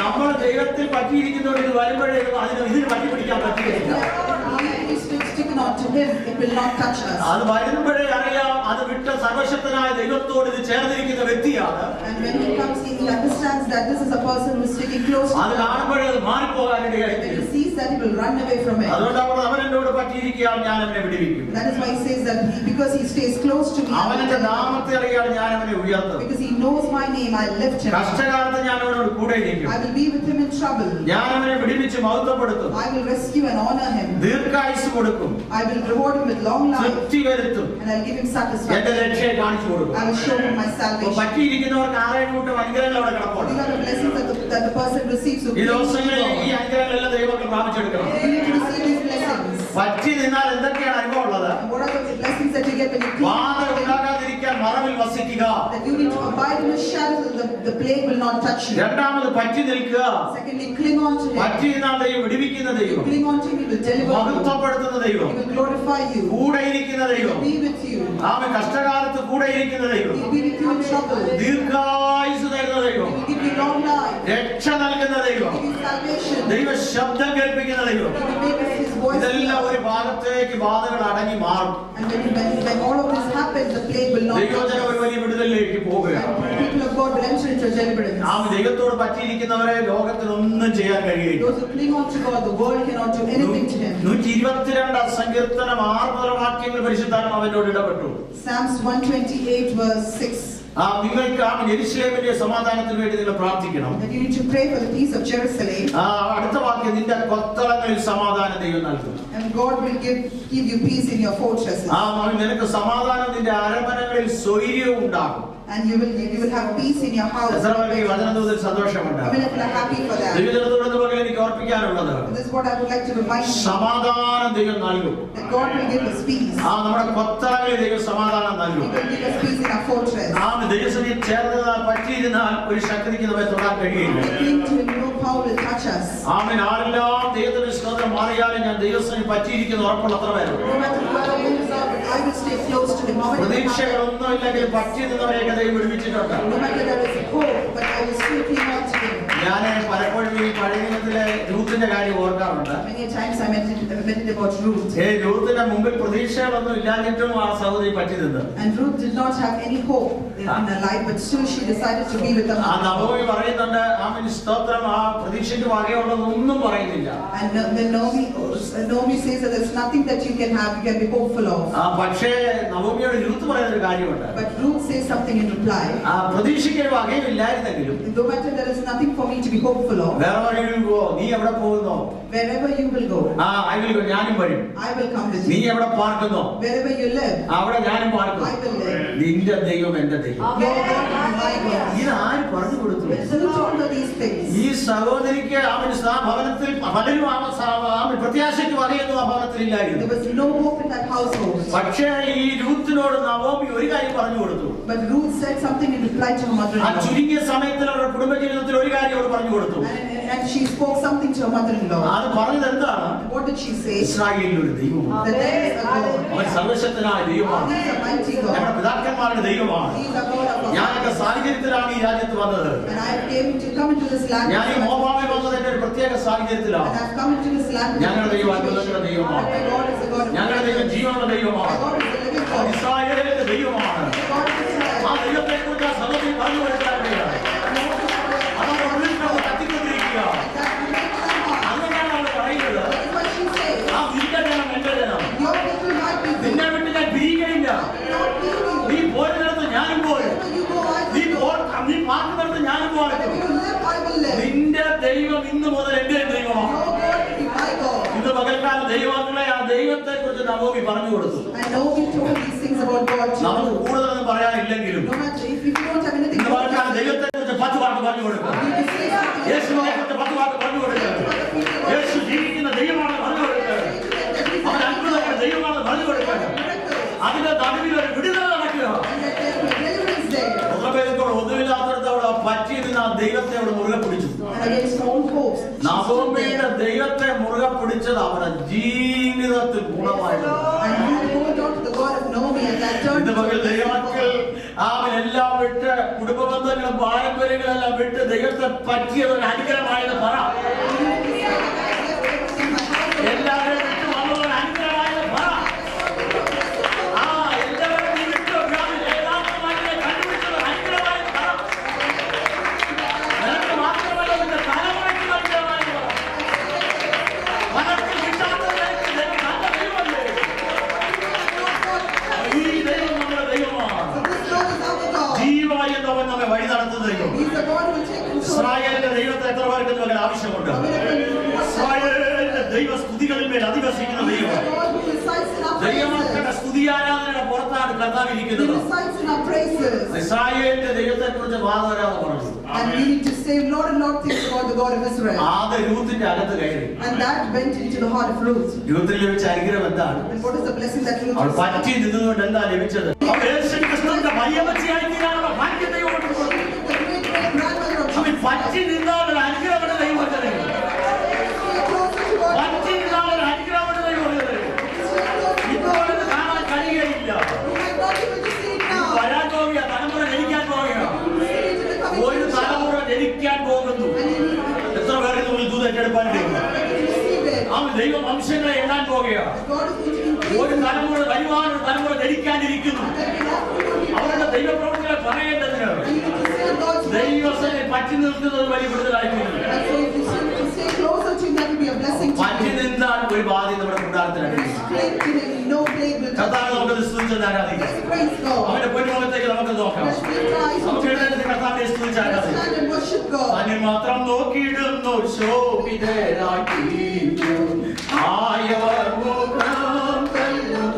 നമ്മൾ ദൈവത്തിൽ പറ്റിയിരിക്കുന്നവർ ഇത് വരുമ്പോഴേക്കും ഇതിന് പറ്റി പിടിക്കാൻ പറ്റുകയില്ല. To Him, it will not touch us. അത് വരുമ്പോഴേ അറിയാം അത് വിട്ട സർവശക്തനായ ദൈവത്തോട് ഇത് ചേർന്നിരിക്കുന്ന വ്യക്തിയാണ്. And when He comes, He understands that this is a person who is sticking close to അത് കാണുമ്പോഴേ അത് മാറിപ്പോകാനിടയായി. When He sees that, He will run away from it. അതുകൊണ്ടാണ് അവൻ എന്നോട് പറ്റിയിരിക്കുകയാണ്, ഞാൻ അവനെ വിടുവിക്കും. That is why He says that because He stays close to me, അവന്റെ നാമത്തെ അറിയാൻ ഞാൻ അവനെ ഉയർത്തും. because He knows my name, I lift Him. കഷ്ടകാലത്ത് ഞാൻ അവനോട് കൂടെ ഇരിക്കും. I will be with Him in trouble. ഞാൻ അവനെ വിടുവിച്ച് മഹത്വപ്പെടുത്തും. I will rescue and honor Him. ദീർഘായുസ്സ് കൊടുക്കും. I will reward Him with long life. തൃപ്തി വരുത്തും. And I'll give Him എന്റെ satisfaction. രക്ഷയെ കാണിച്ചു കൊടുക്കും. I will show Him my salvation. പറ്റിയിരിക്കുന്നവർക്ക് 6 കൂട്ടം അനുഗ്രഹങ്ങൾ അവിടെ കിടപ്പുണ്ട്. These are the blessings that the person receives. So ഈ ദിവസങ്ങളിൽ ഈ അനുഗ്രഹങ്ങളെല്ലാം ദൈവമക്കൾ പ്രാപിച്ചെടുക്കണം. you need to receive these blessings. പറ്റി നിന്നാൽ എന്തൊക്കെയാണ് അനുഭവം ഉള്ളത്? And what are the blessings that you get when you cling ബാധ to Him? ഉണ്ടാകാതിരിക്കാൻ മറവിൽ വസിക്കുക. That you need to abide in His shadow so that the plague will not touch you. രണ്ടാമത് പറ്റി നിൽക്കുക. Secondly, cling on to Him. പറ്റി നിന്നാൽ ദൈവം വിടുവിക്കുന്ന ദൈവം, Cling on to Him, He will deliver you. മഹത്വപ്പെടുത്തുന്ന ദൈവം, He will glorify you. കൂടെ ഇരിക്കുന്ന ദൈവം, Be with you. കഷ്ടകാലത്ത് കൂടെ ഇരിക്കുന്ന ദൈവം, He will be with you in trouble. ദീർഘായുസ്സ് തരുന്ന He ദൈവം, will give you long life. രക്ഷ നൽകുന്ന ദൈവം, Give you salvation. ദൈവ ശബ്ദം കേൾപ്പിക്കുന്ന ദൈവം. He will make his voice ഇതെല്ലാം heard. ഒരു ഭാഗത്തേക്ക് ബാധകൾ അടങ്ങി മാറും. And when all of this happens, the plague will not ദൈവജന ഒരു വലിയ വിടുതലിലേക്ക് പോവുകയാണ്. And people of God will enter into a deliverance. ആ ദൈവത്തോട് പറ്റിയിരിക്കുന്നവരെ ലോകത്തിനൊന്നും ചെയ്യാൻ കഴിയില്ല. Those who cling on to God, the world cannot do anything to him. 122 സങ്കീർത്തനം 6 മുതൽ വാക്യങ്ങൾ പരിശുദ്ധാത്മാവിനോട് ഇടപെട്ടു. Psalms 128 verse 6. നിങ്ങൾക്ക് യെരൂശലേമിന്റെ സമാധാനത്തിന് വേണ്ടി നിങ്ങൾ പ്രാർത്ഥിക്കണം. That you need to pray for the peace of Jerusalem. അടുത്ത വാക്യം, നിന്റെ കൊത്തളങ്ങളിൽ സമാധാനം ദൈവം നൽകും. And God will give you peace in your fortresses. നിനക്ക് സമാധാനം നിന്റെ അരമനകളിൽ സ്വൈര്യവും ഉണ്ടാകും. And you will have peace in your house. വചനദൂതൻ സന്തോഷമുണ്ട്. How many people are happy for that? ദൈവജനത്തോട് പകൽ എനിക്ക് ഓർപ്പിക്കാനുള്ളത്, This is what I would like to remind you. സമാധാനം ദൈവം നൽകും. That God will give us peace. നമ്മുടെ കൊത്തളങ്ങളിൽ ദൈവം സമാധാനം നൽകും. He will give us peace in our fortress. ദൈവസഭയിൽ ചേർന്നതാൽ പറ്റിയിരുന്നാൽ ഒരു ശക്തിക്ക് നമ്മെ തൊടാൻ കഴിയില്ല. Cling to him, no power will touch us. ആരെല്ലാം ദൈവത്തിന്റെ സ്തോത്രം മാറിയാലും ഞാൻ ദൈവസഭയിൽ പറ്റിയിരിക്കുന്ന ഉറപ്പുള്ളത്ര പേര്. No matter who the moves are, but I will stay close to him. പ്രതീക്ഷകളൊന്നും ഇല്ലെങ്കിൽ പറ്റി നിന്നവരെയൊക്കെ ദൈവം വിടുവിച്ചിട്ടുണ്ട്. No matter there is hope, but I will still cling on to him. ഞാൻ പലപ്പോഴും ഈ പഴയ നിയമത്തിലെ രൂത്തിന്റെ കാര്യം ഓർക്കാറുണ്ട്. Many times I meditate about Ruth. രൂത്തിന്റെ മുമ്പിൽ പ്രതീക്ഷകളൊന്നും ഇല്ലാഞ്ഞിട്ടും ആ സഹോദരി പറ്റി നിന്ന്. And Ruth did not have any hope in her life, but still she decided to be with the man. Naomi പറയുന്നുണ്ട്, സ്തോത്രം, ആ പ്രതീക്ഷയ്ക്ക് വകയുള്ളതൊന്നും പറയുന്നില്ല. And when Naomi says that there's nothing that you can have, you can be hopeful of. പക്ഷേ നവോമിയോട് രൂത്ത് പറയുന്ന ഒരു കാര്യമുണ്ട്. But Ruth says something in reply. പ്രതീക്ഷയ്ക്ക് വകയില്ലായിരുന്നെങ്കിലും, No matter there is nothing for me to be hopeful of. വേറെ വഴിയിൽ പോ, നീ എവിടെ പോകുന്നോ, Wherever you will go, I will go, ഞാനും വരും. I will come with നീ you. എവിടെ പാർക്കുന്നോ, Wherever you live, അവിടെ ഞാനും പാർക്കും. I will live. നിന്റെ ദൈവം എന്റെ ദൈവം. Your God is my God. ഇത് ആര് പറഞ്ഞു കൊടുത്തു? Who told her these things? ഈ സഹോദരിക്ക് ഭവനത്തിൽ പലരും പ്രത്യാശയ്ക്ക് വകയൊന്നും ആ ഭവനത്തിലില്ലായിരുന്നു. There was no hope in that household. പക്ഷേ ഈ രൂത്തിനോട് നവോമി ഒരു കാര്യം പറഞ്ഞു കൊടുത്തു. But Ruth said something in reply to her ആ mother-in-law. ചുരുങ്ങിയ സമയത്തിൽ അവരുടെ കുടുംബജീവിതത്തിൽ ഒരു കാര്യം അവർ പറഞ്ഞു കൊടുത്തു. And she spoke something to her mother-in-law. അത് പറഞ്ഞത് എന്താണ്? What did she say? ഇസ്രായേലിൽ ഒരു ദൈവമാണ്. That there is a God. അവൻ സർവശക്തനായ ദൈവമാണ്. He is a mighty ഞങ്ങളുടെ God. പിതാക്കന്മാരുടെ ദൈവമാണ്. He is a God of our ഞാൻ എന്റെ fathers. സാഹചര്യത്തിലാണ് ഈ രാജ്യത്ത് വന്നത്. And I came to come into this land. ഞാൻ ഈ മോവാബിൽ വന്നത് എന്റെ ഒരു പ്രത്യേക And സാഹചര്യത്തിലാണ്. I've come into this land. ഞങ്ങളുടെ ദൈവം അത്ഭുതങ്ങളുടെ ദൈവമാണ്. My God is a God of ഞങ്ങളുടെ ദൈവം ജീവനുള്ള My ദൈവമാണ്. God is a living God. ഇസ്രായേലിന്റെ ദൈവമാണ്. The God of Israel. ആ ദൈവത്തെ കുറിച്ച് ആ സഭയിൽ പറഞ്ഞു കൊടുക്കാറുണ്ട്. അവരുടെ ഉള്ളിൽ കത്തിക്കൊണ്ടിരിക്കുക. അങ്ങനെയാണ് അവർ പറയുന്നത്. That's what she says. ആ നിന്റെ ജനം എന്റെ ജനം. Your people, my people. നിന്നെ വിട്ട് ഞാൻ പിരിയുകയില്ല. Not leaving. നീ പോരുന്നിടത്ത് ഞാനും പോരും. Wherever you go, I നീ will go. നീ പാർക്കുന്നിടത്ത് ഞാനും പാർക്കും. Wherever you live, I will live. നിന്റെ ദൈവം ഇന്ന് മുതൽ എന്റെ ദൈവമാണ്. Your God is my God. ഇന്ന് പകൽക്കാലം ദൈവങ്ങളെ ആ ദൈവത്തെ കുറിച്ച് നവോമി പറഞ്ഞു കൊടുത്തു. I know we told these things about God too. നമുക്ക് കൂടുതലൊന്നും പറയാനില്ലെങ്കിലും No matter if you don't have anything ഇന്ന് to പകൽക്കാലം say, ദൈവത്തെ കുറിച്ച് 10 വാക്ക് പറഞ്ഞു കൊടുക്കുക. you can say something. യേശുവിനെ കുറിച്ച് 10 വാക്ക് പറഞ്ഞു കൊടുക്കുക. യേശു ജീവിക്കുന്ന ദൈവമാണ് പറഞ്ഞു കൊടുക്കുക. അവൻ അത്ഭുതമായ ദൈവമാണ് പറഞ്ഞു കൊടുക്കുക. അതിന്റെ നടുവിൽ ഒരു വിടുതൽ നടക്കുക. ഒന്നുമില്ലാത്തടത്ത് അവിടെ പറ്റി നിന്ന് ആ ദൈവത്തെ അവിടെ മുറുകെ പിടിച്ചു. നവോമിയുടെ ദൈവത്തെ മുറുകെ പിടിച്ചത് അവരുടെ ജീവിതത്തിൽ ഗുണമായിരുന്നു. ഇന്ന് പകൽ ദൈവമക്കൾ അവനെല്ലാം വിട്ട് കുടുംബ ബന്ധങ്ങളും പാരമ്പര്യങ്ങളെല്ലാം വിട്ട് ദൈവത്തെ പറ്റിയത് ഒരു അനുഗ്രഹമായത് പറ. എല്ലാവരും വിട്ടു വന്നത് ഒരു അനുഗ്രഹമായത് പറ. എല്ലാവരും നീ വിട്ടു യഥാർത്ഥമായിട്ട് കണ്ടുപിടിച്ചത് അനുഗ്രഹമായത് പറ. നിനക്ക് മാത്രമല്ല നിന്റെ തലമുറയ്ക്ക് അനുഗ്രഹമായത് പറ. മനസ്സിൽ വിട്ടാത്തത് നിനക്ക് ദൈവം നല്ല ദൈവമല്ലേ? ഈ ദൈവം നമ്മുടെ ദൈവമാണ്. ജീവമായി എന്നവൻ നമ്മെ വഴി നടത്തുന്ന ദൈവം. ഇസ്രായേലിന്റെ ദൈവത്തെ എത്ര പേർക്ക് നമുക്ക് ആവശ്യമുണ്ട്? ഇസ്രായേലിന്റെ ദൈവസ്തുതികളിൽ മേൽ അധിവസിക്കുന്ന ദൈവം. ദൈവമക്കളുടെ സ്തുതിയാരാധനയുടെ പുറത്താണ് കർത്താവ് ഇരിക്കുന്നത്. ഇസ്രായേലിന്റെ ദൈവത്തെ കുറിച്ച് വാദവരാതെ പറഞ്ഞു. And we need to say Lord and Lord things about the God of Israel. ആദ്യ രൂത്തിന്റെ അകത്ത് കയറി. And that went into the heart of Ruth. രൂത്തിൽ ലഭിച്ച അനുഗ്രഹം എന്താണ്? And what is the blessing that Ruth അവൾ received? പറ്റി നിന്നുകൊണ്ട് എന്താ ലഭിച്ചത്? അവൾ യേശുക്രിസ്തുവിന്റെ മയ്യപ്പച്ചിയായി തീരാനുള്ള ഭാഗ്യം ദൈവം കൊടുത്തു. The great grandmother of അവൻ പറ്റി നിന്നാൽ ഒരു അനുഗ്രഹം ദൈവം തരും. പറ്റി നിന്നാൽ ഒരു അനുഗ്രഹം ദൈവം തരും. ഇപ്പോൾ ഇത് കാണാൻ കഴിയുകയില്ല. വരാൻ പോവുക, തലമുറ ജനിക്കാൻ പോവുക. ഒരു തലമുറ ജനിക്കാൻ അവൻ ദൈവ വംശങ്ങളെ എണ്ണാൻ പോകുകയാണ്. God is going to increase. ഒരു തലമുറ വരുവാൻ, ഒരു തലമുറ ധരിക്കാനിരിക്കുന്നു. അവരുടെ ദൈവപ്രവൃത്തികളെ പറയേണ്ടതിന് ദൈവസനെ പറ്റി നിർത്തുന്നത് വലിയ വിടുതലായിരിക്കുന്നു. പറ്റി നിന്നാൽ ഒരു ബാധി നമ്മുടെ കൂടാരത്തിലാണ്. കർത്താവിനെ നമുക്ക് സ്തുതിച്ച് ആരാധിക്കാം. അവന്റെ പൊന്നുമുഖത്തേക്ക് നമുക്ക് നോക്കാം. നമുക്ക് എഴുന്നേറ്റ് കർത്താവിനെ സ്തുതിച്ച് ആരാധിക്കാം. അതിന് മാത്രം നോക്കിയിടുന്നു ശോഭിതരാക്കി ആയവർ മുഖം കല്ലും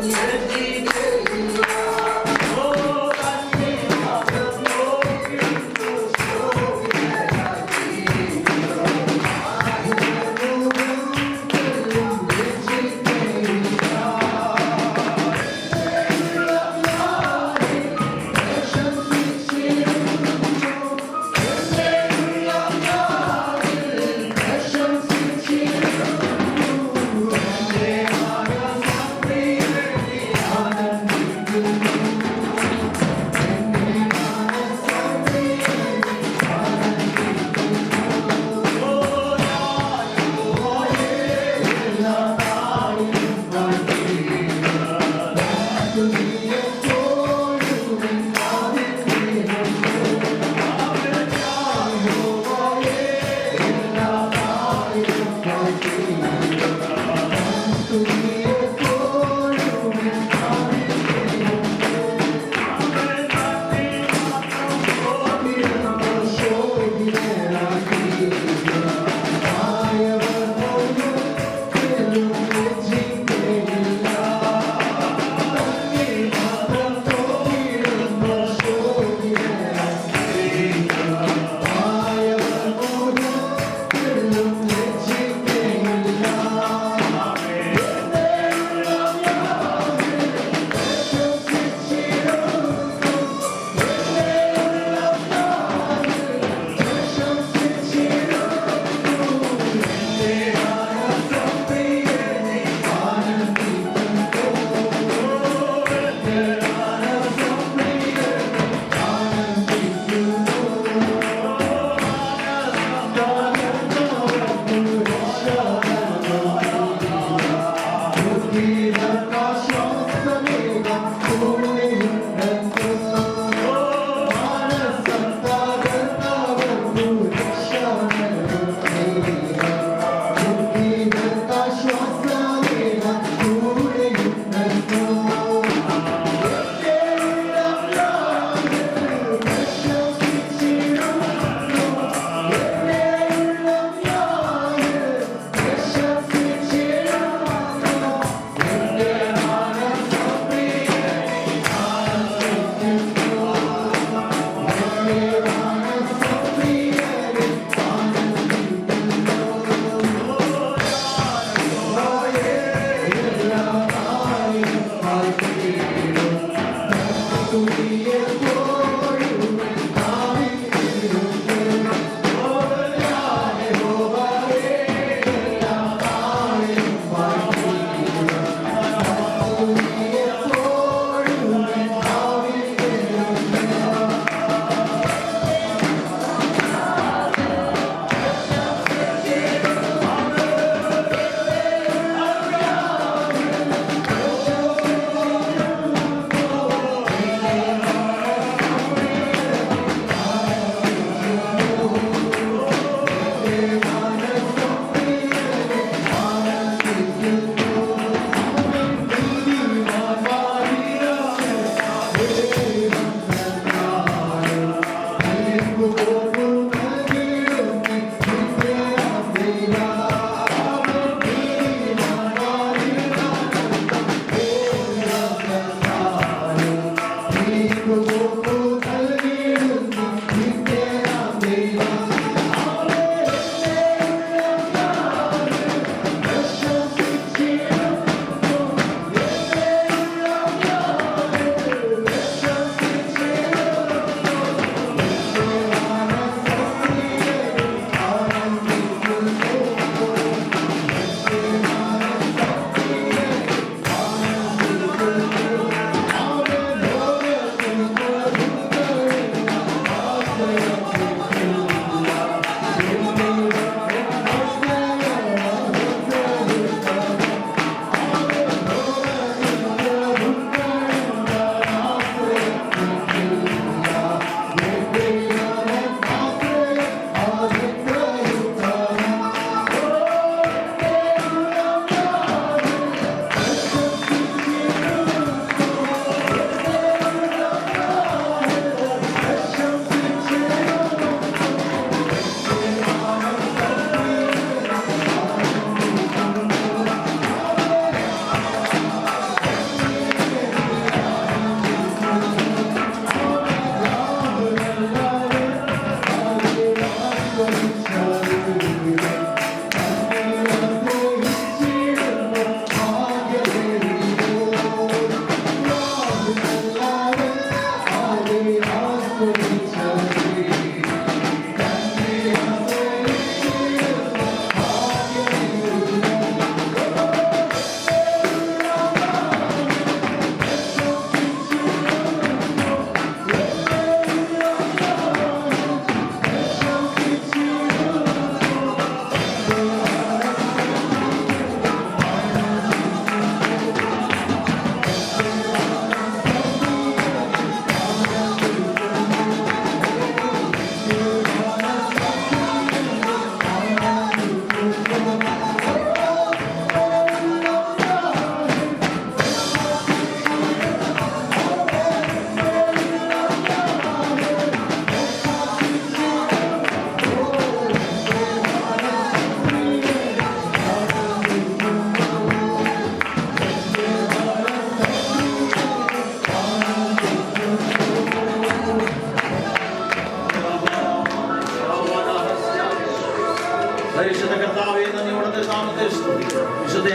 സ്തുതിക്കുന്നു. വിശുദ്ധ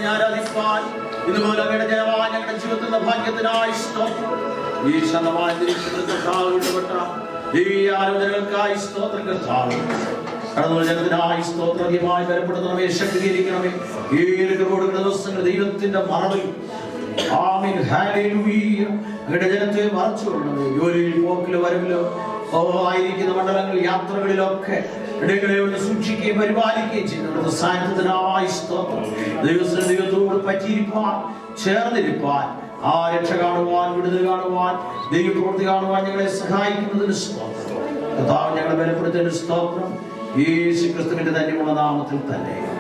ആരാധിപ്പാൻ ഇതുപോലെ അങ്ങയുടെ ജനമായ ഞങ്ങളുടെ ജീവിതത്തിന്റെ ഭാഗ്യത്തിനായി സ്തോത്രം. ഈ ശതമായ ഈ ആലോചനകൾക്കായി സ്തോത്രം കർത്താവേ. കടന്നു ജനത്തിനായി സ്തോത്രമായി ബലപ്പെടുത്തണമേ, ശക്തീകരിക്കണമേ. ഈ കൊടുക്കുന്ന ദിവസങ്ങൾ ദൈവത്തിന്റെ മറവിൽ ആമേൻ ഹല്ലേലൂയ അങ്ങയുടെ ജനത്തെ മറച്ചുകൊള്ളണമേ. ജോലിയിൽ പോക്കിലോ വരവിലോ ആയിരിക്കുന്ന മണ്ഡലങ്ങളിൽ യാത്രകളിലൊക്കെ ഇടങ്ങളെ സൂക്ഷിക്കുകയും പരിപാലിക്കുകയും ചെയ്യുന്ന സാന്നിധ്യത്തിനായി സ്തോത്രം. ദൈവത്തോട് പറ്റിയിരിക്കാൻ, ചേർന്നിരിപ്പാൻ, ആ രക്ഷ കാണുവാൻ, വിടുതൽ കാണുവാൻ, ദൈവപ്രവൃത്തി കാണുവാൻ ഞങ്ങളെ സഹായിക്കുന്നതിന് സ്തോത്രം. കർത്താവ് ഞങ്ങളെ ബലപ്പെടുത്തുന്നതിന് സ്തോത്രം. യേശുക്രിസ്തുവിന്റെ ധന്യമുള്ള നാമത്തിൽ തന്നെ.